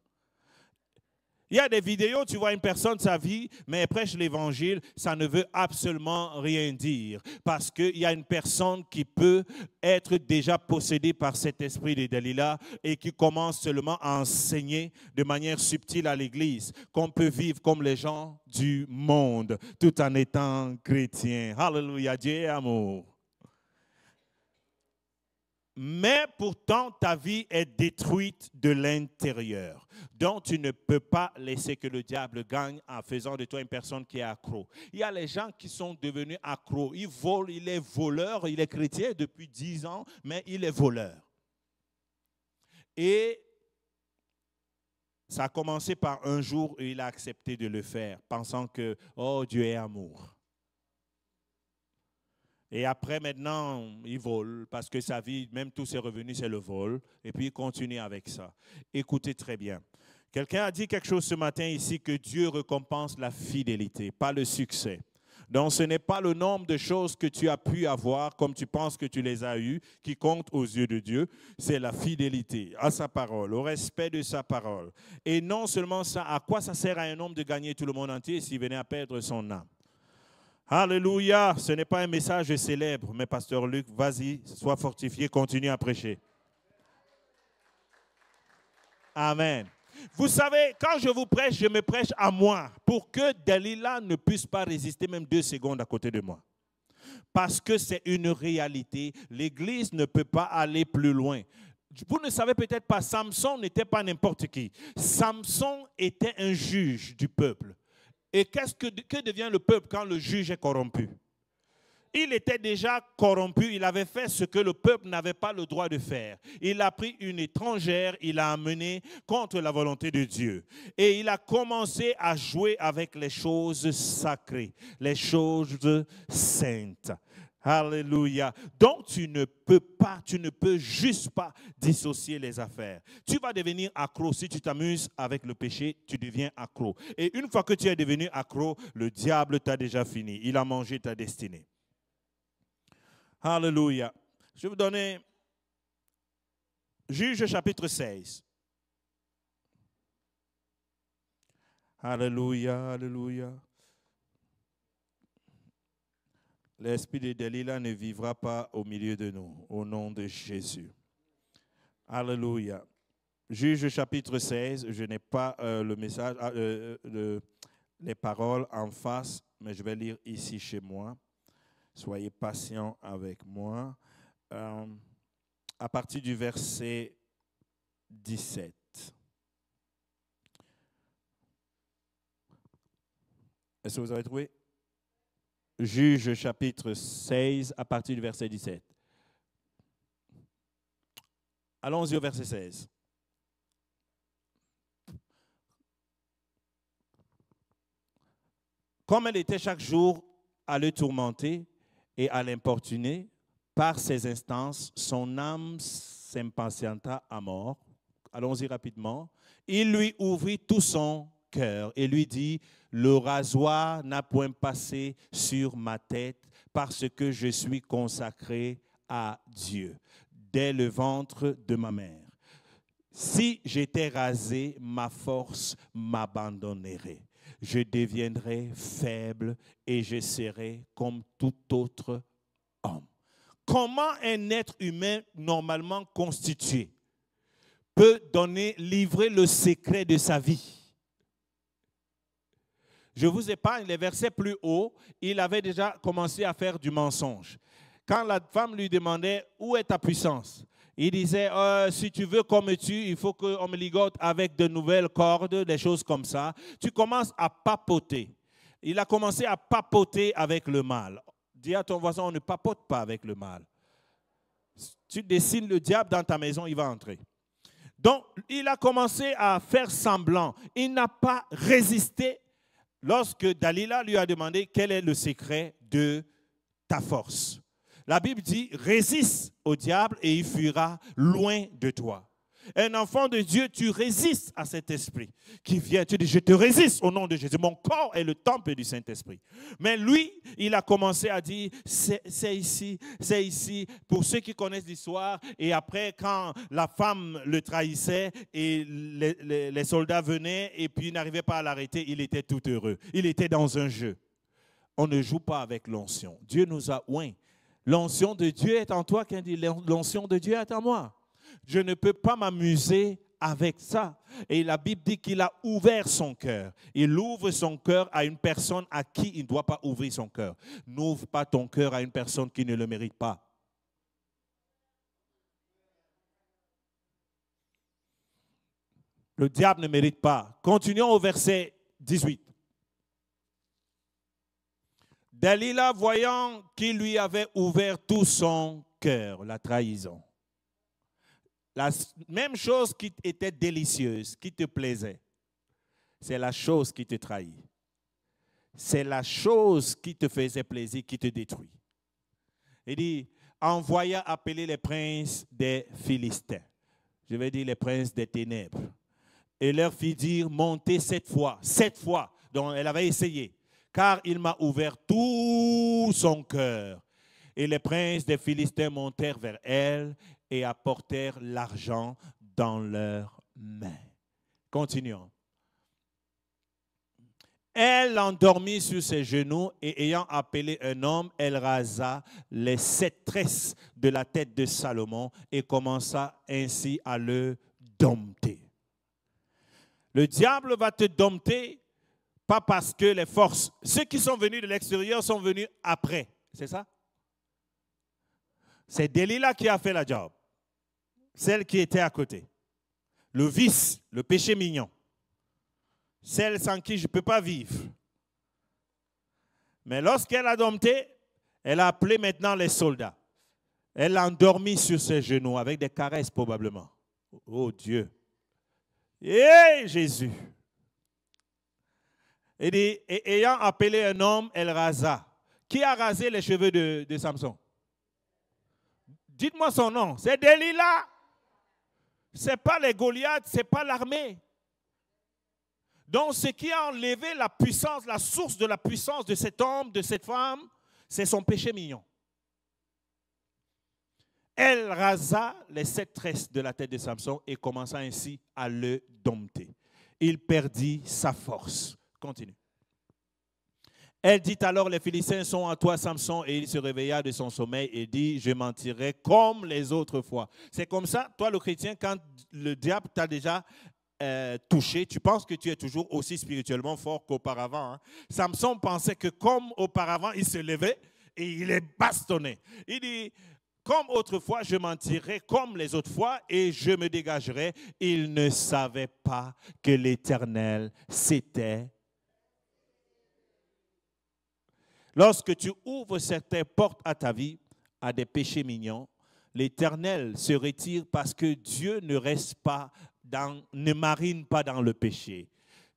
Il y a des vidéos, tu vois une personne, sa vie, mais elle prêche l'évangile, ça ne veut absolument rien dire. Parce qu'il y a une personne qui peut être déjà possédée par cet esprit de Dalila et qui commence seulement à enseigner de manière subtile à l'église qu'on peut vivre comme les gens du monde tout en étant chrétien. Alléluia, Dieu est amour. Mais pourtant, ta vie est détruite de l'intérieur. Donc, tu ne peux pas laisser que le diable gagne en faisant de toi une personne qui est accro. Il y a les gens qui sont devenus accros. Ils volent, il est voleur, il est chrétien depuis 10 ans, mais il est voleur. Et ça a commencé par un jour où il a accepté de le faire, pensant que, oh, Dieu est amour. Et après, maintenant, il vole parce que sa vie, même tous ses revenus, c'est le vol. Et puis, il continue avec ça. Écoutez très bien. Quelqu'un a dit quelque chose ce matin ici, que Dieu récompense la fidélité, pas le succès. Donc, ce n'est pas le nombre de choses que tu as pu avoir, comme tu penses que tu les as eues, qui compte aux yeux de Dieu. C'est la fidélité à sa parole, au respect de sa parole. Et non seulement ça, à quoi ça sert à un homme de gagner tout le monde entier s'il venait à perdre son âme? Alléluia, ce n'est pas un message célèbre, mais pasteur Luc, vas-y, sois fortifié, continue à prêcher. Amen. Vous savez, quand je vous prêche, je me prêche à moi pour que Delilah ne puisse pas résister même 2 secondes à côté de moi. Parce que c'est une réalité. L'Église ne peut pas aller plus loin. Vous ne savez peut-être pas, Samson n'était pas n'importe qui. Samson était un juge du peuple. Et que devient le peuple quand le juge est corrompu? Il était déjà corrompu, il avait fait ce que le peuple n'avait pas le droit de faire. Il a pris une étrangère, il l'a amenée contre la volonté de Dieu. Et il a commencé à jouer avec les choses sacrées, les choses saintes. Alléluia. Donc tu ne peux juste pas dissocier les affaires. Tu vas devenir accro. Si tu t'amuses avec le péché, tu deviens accro. Et une fois que tu es devenu accro, le diable t'a déjà fini. Il a mangé ta destinée. Alléluia. Je vais vous donner Juge chapitre 16. Alléluia, alléluia. L'esprit de Delilah ne vivra pas au milieu de nous, au nom de Jésus. Alléluia. Juge chapitre 16, je n'ai pas le message, les paroles en face, mais je vais lire ici chez moi. Soyez patients avec moi. À partir du verset 17. Est-ce que vous avez trouvé? Juge chapitre 16 à partir du verset 17. Allons-y au verset 16. Comme elle était chaque jour à le tourmenter et à l'importuner, par ses instances, son âme s'impatienta à mort. Allons-y rapidement. Il lui ouvrit tout son cœur et lui dit, le rasoir n'a point passé sur ma tête parce que je suis consacré à Dieu dès le ventre de ma mère. Si j'étais rasé, ma force m'abandonnerait. Je deviendrai faible et je serai comme tout autre homme. Comment un être humain normalement constitué peut livrer le secret de sa vie? Je vous épargne les versets plus hauts. Il avait déjà commencé à faire du mensonge. Quand la femme lui demandait « Où est ta puissance ?» Il disait si tu veux qu'on me tue, il faut qu'on me ligote avec de nouvelles cordes, des choses comme ça. Tu commences à papoter. Il a commencé à papoter avec le mal. Dis à ton voisin, on ne papote pas avec le mal. Tu dessines le diable dans ta maison, il va entrer. Donc, il a commencé à faire semblant. Il n'a pas résisté lorsque Delilah lui a demandé quel est le secret de ta force. La Bible dit, résiste au diable et il fuira loin de toi. Un enfant de Dieu, tu résistes à cet esprit qui vient. Tu dis, je te résiste au nom de Jésus. Mon corps est le temple du Saint-Esprit. Mais lui, il a commencé à dire, c'est ici, c'est ici. Pour ceux qui connaissent l'histoire, et après, quand la femme le trahissait et les soldats venaient et puis n'arrivaient pas à l'arrêter, il était tout heureux. Il était dans un jeu. On ne joue pas avec l'onction. Dieu nous a oints. L'onction de Dieu est en toi. Qui dit l'onction de Dieu est en moi. Je ne peux pas m'amuser avec ça. Et la Bible dit qu'il a ouvert son cœur. Il ouvre son cœur à une personne à qui il ne doit pas ouvrir son cœur. N'ouvre pas ton cœur à une personne qui ne le mérite pas. Le diable ne mérite pas. Continuons au verset 18. Delilah, voyant qu'il lui avait ouvert tout son cœur, la trahison. La même chose qui était délicieuse, qui te plaisait, c'est la chose qui te trahit. C'est la chose qui te faisait plaisir, qui te détruit. Il dit, envoya appeler les princes des Philistins. Je vais dire les princes des ténèbres. Et leur fit dire, montez 7 fois. 7 fois. Donc elle avait essayé. Car il m'a ouvert tout son cœur. Et les princes des Philistins montèrent vers elle et apportèrent l'argent dans leurs mains. Continuons. Elle l'endormit sur ses genoux et ayant appelé un homme, elle rasa les 7 tresses de la tête de Salomon et commença ainsi à le dompter. Le diable va te dompter, pas parce que les forces, ceux qui sont venus de l'extérieur sont venus après. C'est ça? C'est Delilah qui a fait la job. Celle qui était à côté. Le vice, le péché mignon. Celle sans qui je ne peux pas vivre. Mais lorsqu'elle a dompté, elle a appelé maintenant les soldats. Elle l'a endormi sur ses genoux avec des caresses probablement. Oh Dieu. Et Jésus. Et dit, ayant appelé un homme, elle rasa. Qui a rasé les cheveux de Samson? Dites-moi son nom. C'est Delilah. Ce n'est pas les Goliaths, ce n'est pas l'armée. Donc ce qui a enlevé la puissance, la source de la puissance de cet homme, de cette femme, c'est son péché mignon. Elle rasa les 7 tresses de la tête de Samson et commença ainsi à le dompter. Il perdit sa force. Continue. Elle dit alors, les Philistins sont à toi, Samson, et il se réveilla de son sommeil et dit, je mentirai comme les autres fois. C'est comme ça, toi le chrétien, quand le diable t'a déjà touché, tu penses que tu es toujours aussi spirituellement fort qu'auparavant. Hein? Samson pensait que comme auparavant, il se levait et il est bastonné. Il dit, comme autrefois, je mentirai comme les autres fois et je me dégagerai. Il ne savait pas que l'Éternel s'était. Lorsque tu ouvres certaines portes à ta vie, à des péchés mignons, l'Éternel se retire parce que Dieu ne reste pas ne marine pas dans le péché.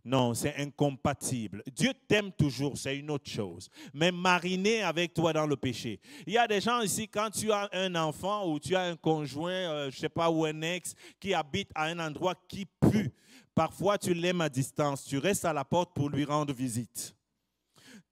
Non, c'est incompatible. Dieu t'aime toujours, c'est une autre chose. Mais mariner avec toi dans le péché. Il y a des gens ici, quand tu as un enfant ou tu as un conjoint, je ne sais pas, ou un ex qui habite à un endroit qui pue, parfois tu l'aimes à distance, tu restes à la porte pour lui rendre visite.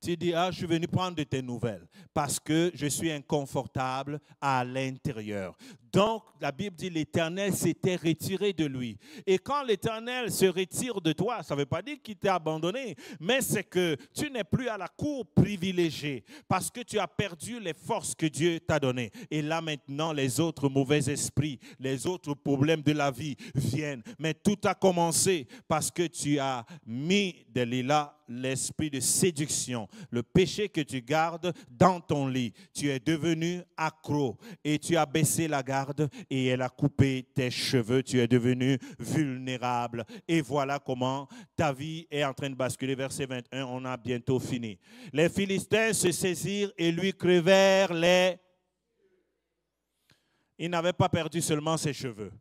Tu dis, ah, je suis venu prendre de tes nouvelles parce que je suis inconfortable à l'intérieur. Donc, la Bible dit, l'Éternel s'était retiré de lui. Et quand l'Éternel se retire de toi, ça ne veut pas dire qu'il t'a abandonné, mais c'est que tu n'es plus à la cour privilégiée parce que tu as perdu les forces que Dieu t'a données. Et là maintenant, les autres mauvais esprits, les autres problèmes de la vie viennent. Mais tout a commencé parce que tu as mis Delilah, l'esprit de séduction, le péché que tu gardes dans ton lit. Tu es devenu accro et tu as baissé la garde et elle a coupé tes cheveux. Tu es devenu vulnérable. Et voilà comment ta vie est en train de basculer. Verset 21, on a bientôt fini. Les Philistins se saisirent et lui crevèrent les... Il n'avait pas perdu seulement ses cheveux.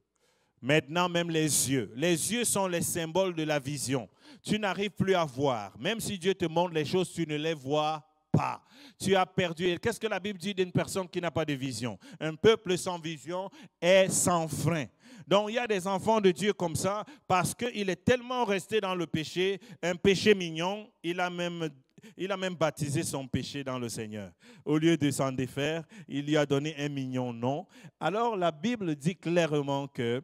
Maintenant, même les yeux. Les yeux sont les symboles de la vision. Tu n'arrives plus à voir. Même si Dieu te montre les choses, tu ne les vois pas. Tu as perdu. Qu'est-ce que la Bible dit d'une personne qui n'a pas de vision? Un peuple sans vision est sans frein. Donc, il y a des enfants de Dieu comme ça parce qu'il est tellement resté dans le péché, un péché mignon, il a même baptisé son péché dans le Seigneur. Au lieu de s'en défaire, il lui a donné un mignon nom. Alors, la Bible dit clairement que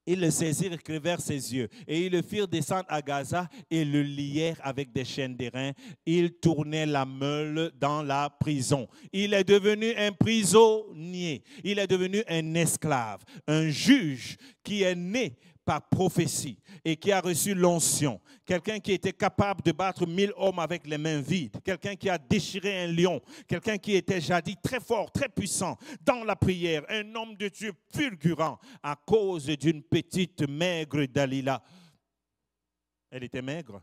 ils le saisirent et crevèrent ses yeux. Et ils le firent descendre à Gaza et le lièrent avec des chaînes d'airain. Il tournait la meule dans la prison. Il est devenu un prisonnier. Il est devenu un esclave. Un juge qui est né par prophétie et qui a reçu l'onction. Quelqu'un qui était capable de battre 1000 hommes avec les mains vides. Quelqu'un qui a déchiré un lion. Quelqu'un qui était jadis très fort, très puissant dans la prière. Un homme de Dieu fulgurant à cause d'une petite maigre Delilah. Elle était maigre.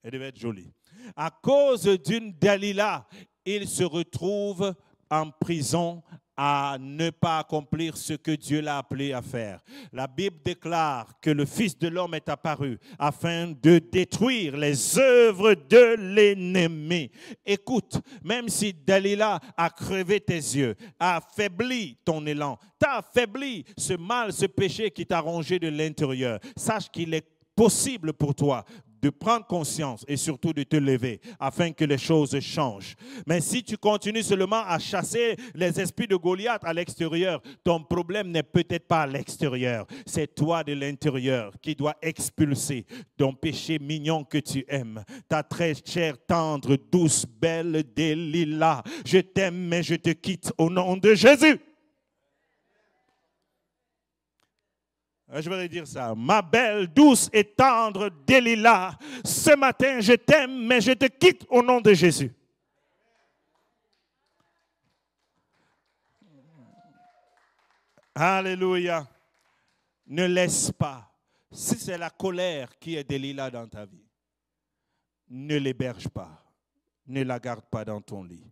Elle devait être jolie. À cause d'une Delilah, il se retrouve en prison à ne pas accomplir ce que Dieu l'a appelé à faire. La Bible déclare que le Fils de l'homme est apparu afin de détruire les œuvres de l'ennemi. Écoute, même si Delilah a crevé tes yeux, a affaibli ton élan, t'a affaibli ce mal, ce péché qui t'a rongé de l'intérieur, sache qu'il est possible pour toi de prendre conscience et surtout de te lever afin que les choses changent. Mais si tu continues seulement à chasser les esprits de Goliath à l'extérieur, ton problème n'est peut-être pas à l'extérieur. C'est toi de l'intérieur qui dois expulser ton péché mignon que tu aimes. Ta très chère, tendre, douce, belle Delilah. Je t'aime mais je te quitte au nom de Jésus. Je vais dire ça. Ma belle, douce et tendre Delilah, ce matin je t'aime, mais je te quitte au nom de Jésus. Alléluia. Ne laisse pas. Si c'est la colère qui est Delilah dans ta vie, ne l'héberge pas. Ne la garde pas dans ton lit.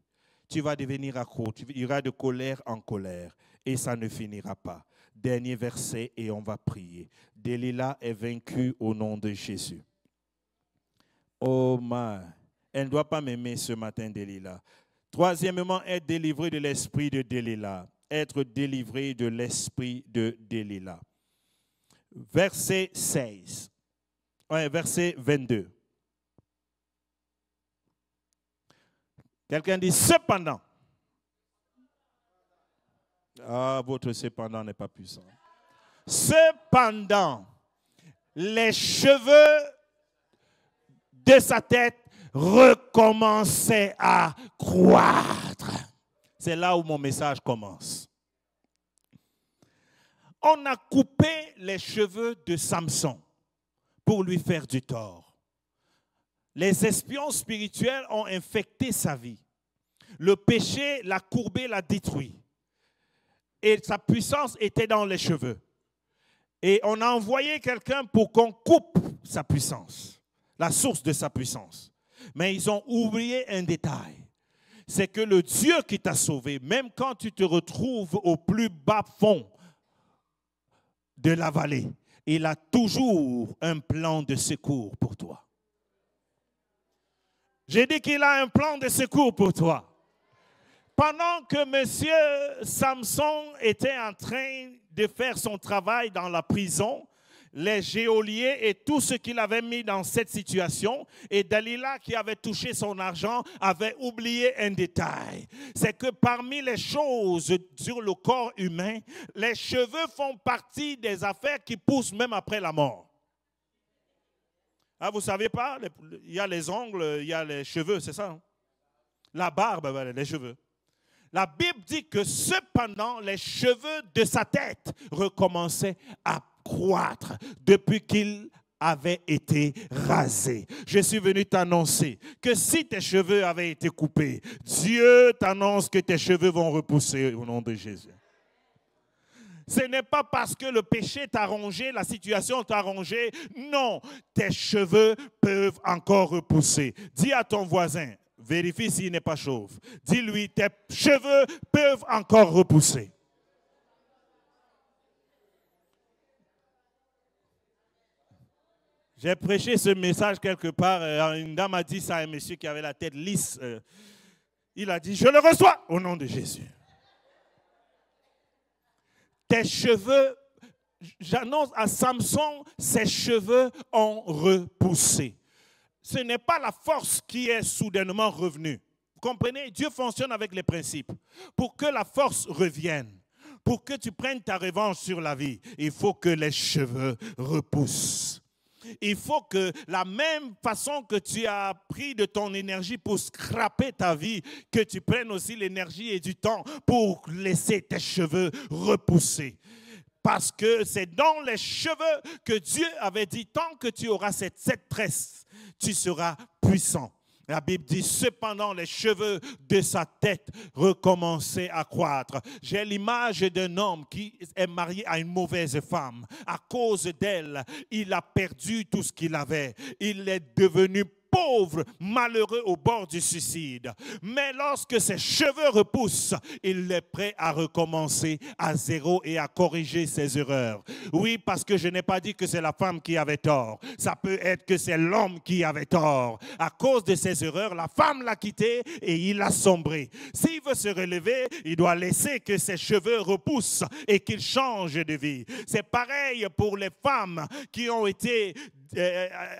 Tu vas devenir accro. Tu iras de colère en colère et ça ne finira pas. Dernier verset et on va prier. Delilah est vaincue au nom de Jésus. Oh my. Elle ne doit pas m'aimer ce matin, Delilah. Troisièmement, être délivré de l'esprit de Delilah. Être délivré de l'esprit de Delilah. Verset 16. Ouais, verset 22. Quelqu'un dit cependant. Ah, votre cependant n'est pas puissant. Cependant, les cheveux de sa tête recommençaient à croître. C'est là où mon message commence. On a coupé les cheveux de Samson pour lui faire du tort. Les espions spirituels ont infecté sa vie. Le péché l'a courbé, l'a détruit. Et sa puissance était dans les cheveux. Et on a envoyé quelqu'un pour qu'on coupe sa puissance, la source de sa puissance. Mais ils ont oublié un détail. C'est que le Dieu qui t'a sauvé, même quand tu te retrouves au plus bas fond de la vallée, il a toujours un plan de secours pour toi. J'ai dit qu'il a un plan de secours pour toi. Pendant que M. Samson était en train de faire son travail dans la prison, les geôliers et tout ce qu'il avait mis dans cette situation, et Delilah qui avait touché son argent avait oublié un détail. C'est que parmi les choses sur le corps humain, les cheveux font partie des affaires qui poussent même après la mort. Ah, vous ne savez pas, il y a les ongles, il y a les cheveux, c'est ça? Hein? La barbe, les cheveux. La Bible dit que cependant, les cheveux de sa tête recommençaient à croître depuis qu'il avait été rasé. Je suis venu t'annoncer que si tes cheveux avaient été coupés, Dieu t'annonce que tes cheveux vont repousser au nom de Jésus. Ce n'est pas parce que le péché t'a rongé, la situation t'a rongé. Non, tes cheveux peuvent encore repousser. Dis à ton voisin, vérifie s'il n'est pas chauve. Dis-lui, tes cheveux peuvent encore repousser. J'ai prêché ce message quelque part. Une dame a dit ça à un monsieur qui avait la tête lisse. Il a dit, je le reçois au nom de Jésus. Tes cheveux, j'annonce à Samson, ses cheveux ont repoussé. Ce n'est pas la force qui est soudainement revenue. Vous comprenez? Dieu fonctionne avec les principes. Pour que la force revienne, pour que tu prennes ta revanche sur la vie, il faut que les cheveux repoussent. Il faut que la même façon que tu as pris de ton énergie pour scraper ta vie, que tu prennes aussi l'énergie et du temps pour laisser tes cheveux repousser. Parce que c'est dans les cheveux que Dieu avait dit, tant que tu auras cette tresse, tu seras puissant. La Bible dit, cependant, les cheveux de sa tête recommençaient à croître. J'ai l'image d'un homme qui est marié à une mauvaise femme. À cause d'elle, il a perdu tout ce qu'il avait. Il est devenu pauvre, malheureux au bord du suicide. Mais lorsque ses cheveux repoussent, il est prêt à recommencer à zéro et à corriger ses erreurs. Oui, parce que je n'ai pas dit que c'est la femme qui avait tort. Ça peut être que c'est l'homme qui avait tort. À cause de ses erreurs, la femme l'a quitté et il a sombré. S'il veut se relever, il doit laisser que ses cheveux repoussent et qu'il change de vie. C'est pareil pour les femmes qui ont été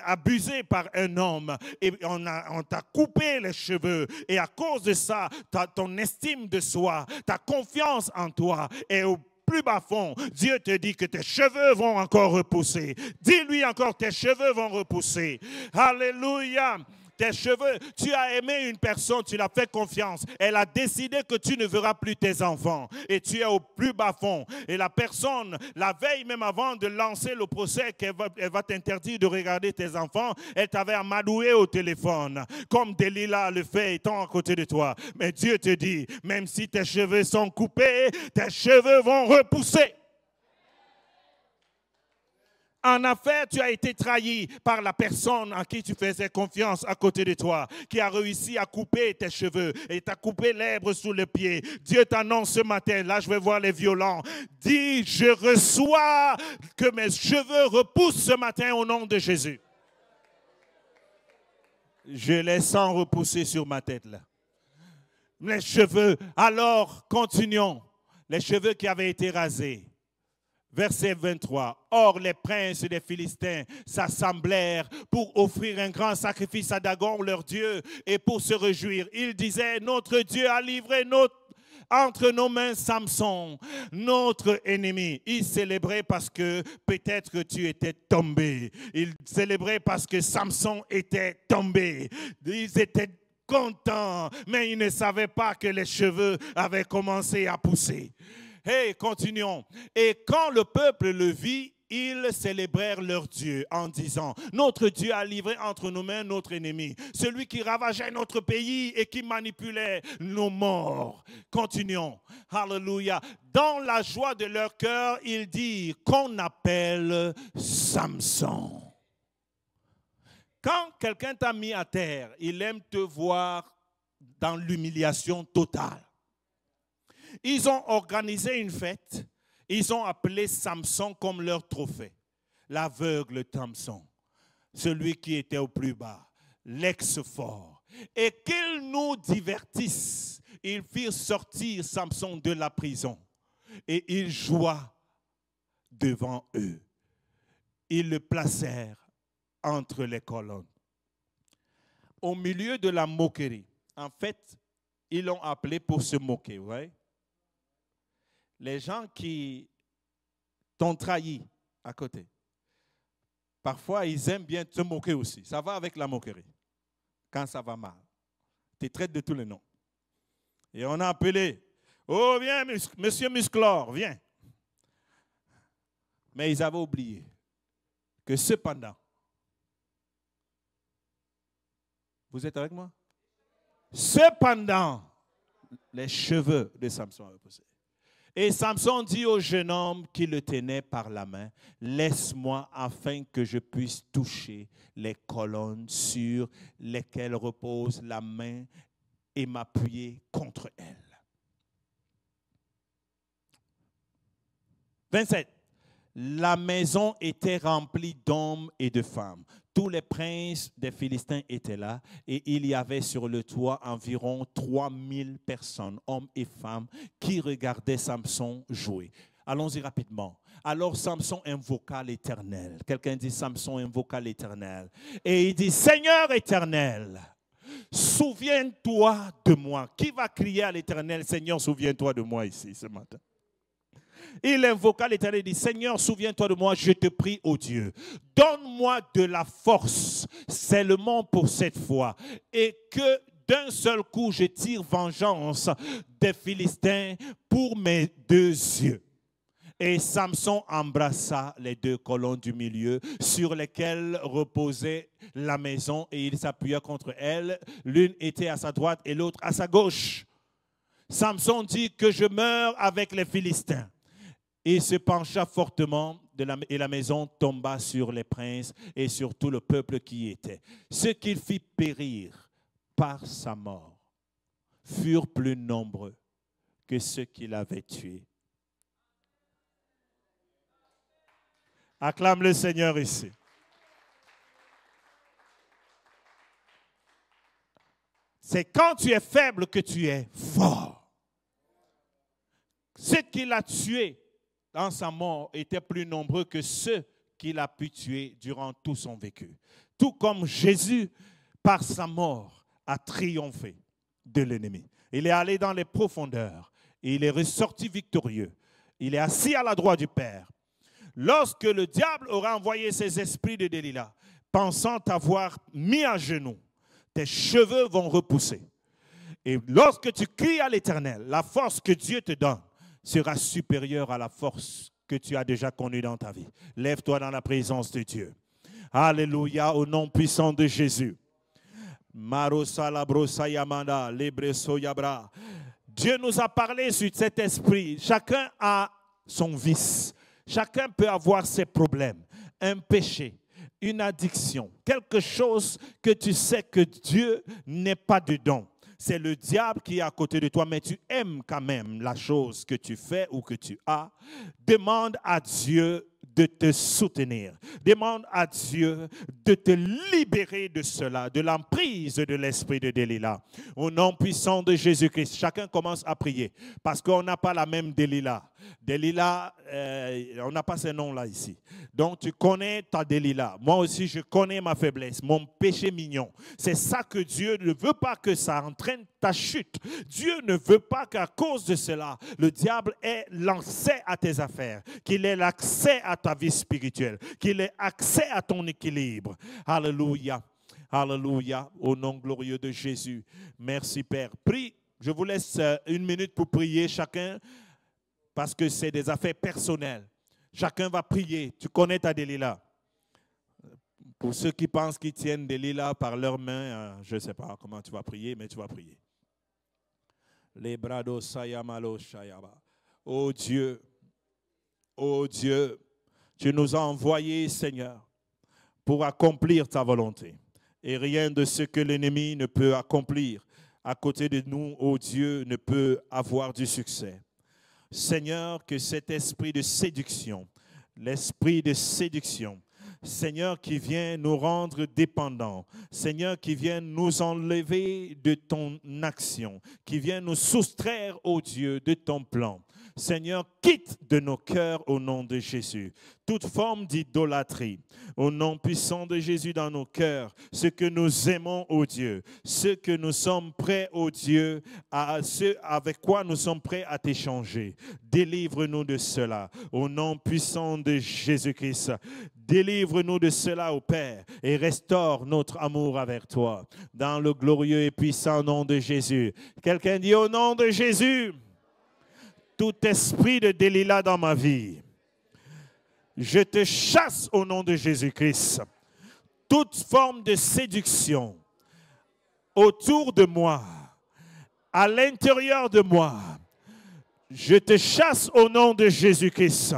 abusé par un homme et on t'a coupé les cheveux et à cause de ça, ton estime de soi, ta confiance en toi est au plus bas fond. Dieu te dit que tes cheveux vont encore repousser. Dis-lui encore, tes cheveux vont repousser. Alléluia. tes cheveux, tu as aimé une personne, tu l'as fait confiance. Elle a décidé que tu ne verras plus tes enfants et tu es au plus bas fond. Et la personne, la veille même avant de lancer le procès, elle va t'interdire de regarder tes enfants, elle t'avait amadoué au téléphone, comme Delilah le fait étant à côté de toi. Mais Dieu te dit, même si tes cheveux sont coupés, tes cheveux vont repousser. En affaires, tu as été trahi par la personne en qui tu faisais confiance à côté de toi, qui a réussi à couper tes cheveux et t'a coupé l'herbe sous le pied. Dieu t'annonce ce matin, là je vais voir les violents. Dis, je reçois que mes cheveux repoussent ce matin au nom de Jésus. Je les sens repousser sur ma tête là. Les cheveux, alors continuons. Les cheveux qui avaient été rasés. Verset 23. Or, les princes des Philistins s'assemblèrent pour offrir un grand sacrifice à Dagon, leur Dieu, et pour se réjouir. Ils disaient, notre Dieu a livré entre nos mains Samson, notre ennemi. Ils célébraient parce que peut-être que tu étais tombé. Ils célébraient parce que Samson était tombé. Ils étaient contents, mais ils ne savaient pas que les cheveux avaient commencé à pousser. Hey, continuons. Et quand le peuple le vit, ils célébrèrent leur Dieu en disant, notre Dieu a livré entre nos mains notre ennemi, celui qui ravageait notre pays et qui manipulait nos morts. Continuons. Alléluia. Dans la joie de leur cœur, ils disent qu'on appelle Samson. Quand quelqu'un t'a mis à terre, il aime te voir dans l'humiliation totale. Ils ont organisé une fête. Ils ont appelé Samson comme leur trophée. L'aveugle Samson, celui qui était au plus bas, l'ex-fort. Et qu'ils nous divertissent. Ils firent sortir Samson de la prison. Et il joua devant eux. Ils le placèrent entre les colonnes. Au milieu de la moquerie. En fait, ils l'ont appelé pour se moquer, vous voyez? Les gens qui t'ont trahi à côté, parfois ils aiment bien te moquer aussi. Ça va avec la moquerie. Quand ça va mal, tu traites de tous les noms. Et on a appelé, oh viens monsieur Musclor, viens. Mais ils avaient oublié que cependant, vous êtes avec moi? Cependant, les cheveux de Samson avaient poussé. Et Samson dit au jeune homme qui le tenait par la main, « Laisse-moi afin que je puisse toucher les colonnes sur lesquelles repose la main et m'appuyer contre elles. » 27. La maison était remplie d'hommes et de femmes. Tous les princes des Philistins étaient là et il y avait sur le toit environ 3000 personnes, hommes et femmes, qui regardaient Samson jouer. Allons-y rapidement. Alors Samson invoqua l'Éternel. Quelqu'un dit Samson invoqua l'Éternel. Et il dit, Seigneur éternel, souviens-toi de moi. Qui va crier à l'Éternel, Seigneur, souviens-toi de moi ici ce matin? Il invoqua l'Éternel et dit, Seigneur, souviens-toi de moi, je te prie, ô Dieu. Donne-moi de la force seulement pour cette fois et que d'un seul coup, je tire vengeance des Philistins pour mes deux yeux. Et Samson embrassa les deux colonnes du milieu sur lesquelles reposait la maison et il s'appuya contre elles. L'une était à sa droite et l'autre à sa gauche. Samson dit que je meurs avec les Philistins. Il se pencha fortement et la maison tomba sur les princes et sur tout le peuple qui y était. Ceux qu'il fit périr par sa mort furent plus nombreux que ceux qu'il avait tués. Acclame le Seigneur ici. C'est quand tu es faible que tu es fort. Ceux qu'il a tués dans sa mort étaient plus nombreux que ceux qu'il a pu tuer durant tout son vécu. Tout comme Jésus, par sa mort, a triomphé de l'ennemi. Il est allé dans les profondeurs et il est ressorti victorieux. Il est assis à la droite du Père. Lorsque le diable aura envoyé ses esprits de Delilah, pensant t'avoir mis à genoux, tes cheveux vont repousser. Et lorsque tu cries à l'Éternel, la force que Dieu te donne sera supérieure à la force que tu as déjà connue dans ta vie. Lève-toi dans la présence de Dieu. Alléluia, au nom puissant de Jésus. Dieu nous a parlé sur cet esprit. Chacun a son vice. Chacun peut avoir ses problèmes. Un péché, une addiction, quelque chose que tu sais que Dieu n'est pas dedans. C'est le diable qui est à côté de toi, mais tu aimes quand même la chose que tu fais ou que tu as. Demande à Dieu de te soutenir. Demande à Dieu de te libérer de cela, de l'emprise de l'esprit de Delilah. Au nom puissant de Jésus-Christ, chacun commence à prier parce qu'on n'a pas la même Delilah. Delilah, on n'a pas ces noms-là ici. Donc tu connais ta Delilah. Moi aussi, je connais ma faiblesse, mon péché mignon. C'est ça que Dieu ne veut pas que ça entraîne ta chute. Dieu ne veut pas qu'à cause de cela, le diable ait l'accès à tes affaires, qu'il ait l'accès à ta vie spirituelle, qu'il ait accès à ton équilibre. Alléluia. Alléluia. Au nom glorieux de Jésus. Merci Père. Prie. Je vous laisse 1 minute pour prier chacun parce que c'est des affaires personnelles. Chacun va prier. Tu connais ta Delilah. Pour ceux qui pensent qu'ils tiennent Delilah par leurs mains, je ne sais pas comment tu vas prier, mais tu vas prier. Les brados sayamalo shayaba. Oh Dieu, tu nous as envoyés, Seigneur, pour accomplir ta volonté. Et rien de ce que l'ennemi ne peut accomplir à côté de nous, oh Dieu, ne peut avoir du succès. Seigneur, que cet esprit de séduction, Seigneur, qui vient nous rendre dépendants, Seigneur, qui vient nous enlever de ton action, qui vient nous soustraire, ô Dieu, de ton plan. Seigneur, quitte de nos cœurs au nom de Jésus toute forme d'idolâtrie. Au nom puissant de Jésus dans nos cœurs, ce que nous aimons, ô Dieu, ce que nous sommes prêts, ô Dieu, ce avec quoi nous sommes prêts à t'échanger. Délivre-nous de cela. Au nom puissant de Jésus-Christ, délivre-nous de cela, ô Père, et restaure notre amour avec toi. Dans le glorieux et puissant nom de Jésus. Quelqu'un dit au nom de Jésus. Tout esprit de Delilah dans ma vie, je te chasse au nom de Jésus-Christ. Toute forme de séduction autour de moi, à l'intérieur de moi, je te chasse au nom de Jésus-Christ.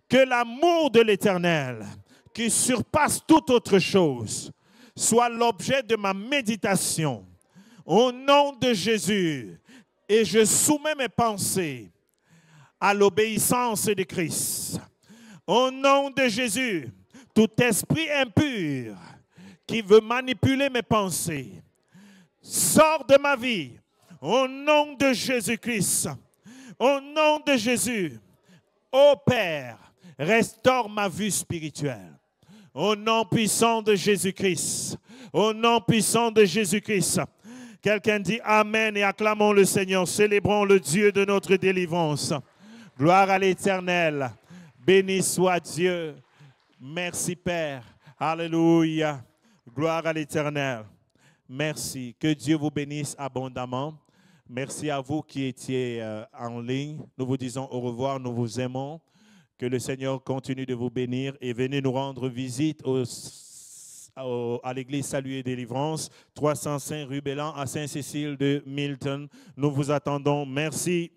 Que l'amour de l'Éternel, qui surpasse toute autre chose, soit l'objet de ma méditation. Au nom de Jésus, et je soumets mes pensées à l'obéissance de Christ. Au nom de Jésus, tout esprit impur qui veut manipuler mes pensées, sort de ma vie. Au nom de Jésus-Christ, au nom de Jésus, ô Père, restaure ma vie spirituelle. Au nom puissant de Jésus-Christ, au nom puissant de Jésus-Christ. Quelqu'un dit Amen et acclamons le Seigneur. Célébrons le Dieu de notre délivrance. Gloire à l'Éternel. Béni soit Dieu. Merci Père. Alléluia. Gloire à l'Éternel. Merci. Que Dieu vous bénisse abondamment. Merci à vous qui étiez en ligne. Nous vous disons au revoir. Nous vous aimons. Que le Seigneur continue de vous bénir et venez nous rendre visite à l'église Salut et Délivrance, 305 rue Bélan à Saint-Cécile de Milton. Nous vous attendons. Merci.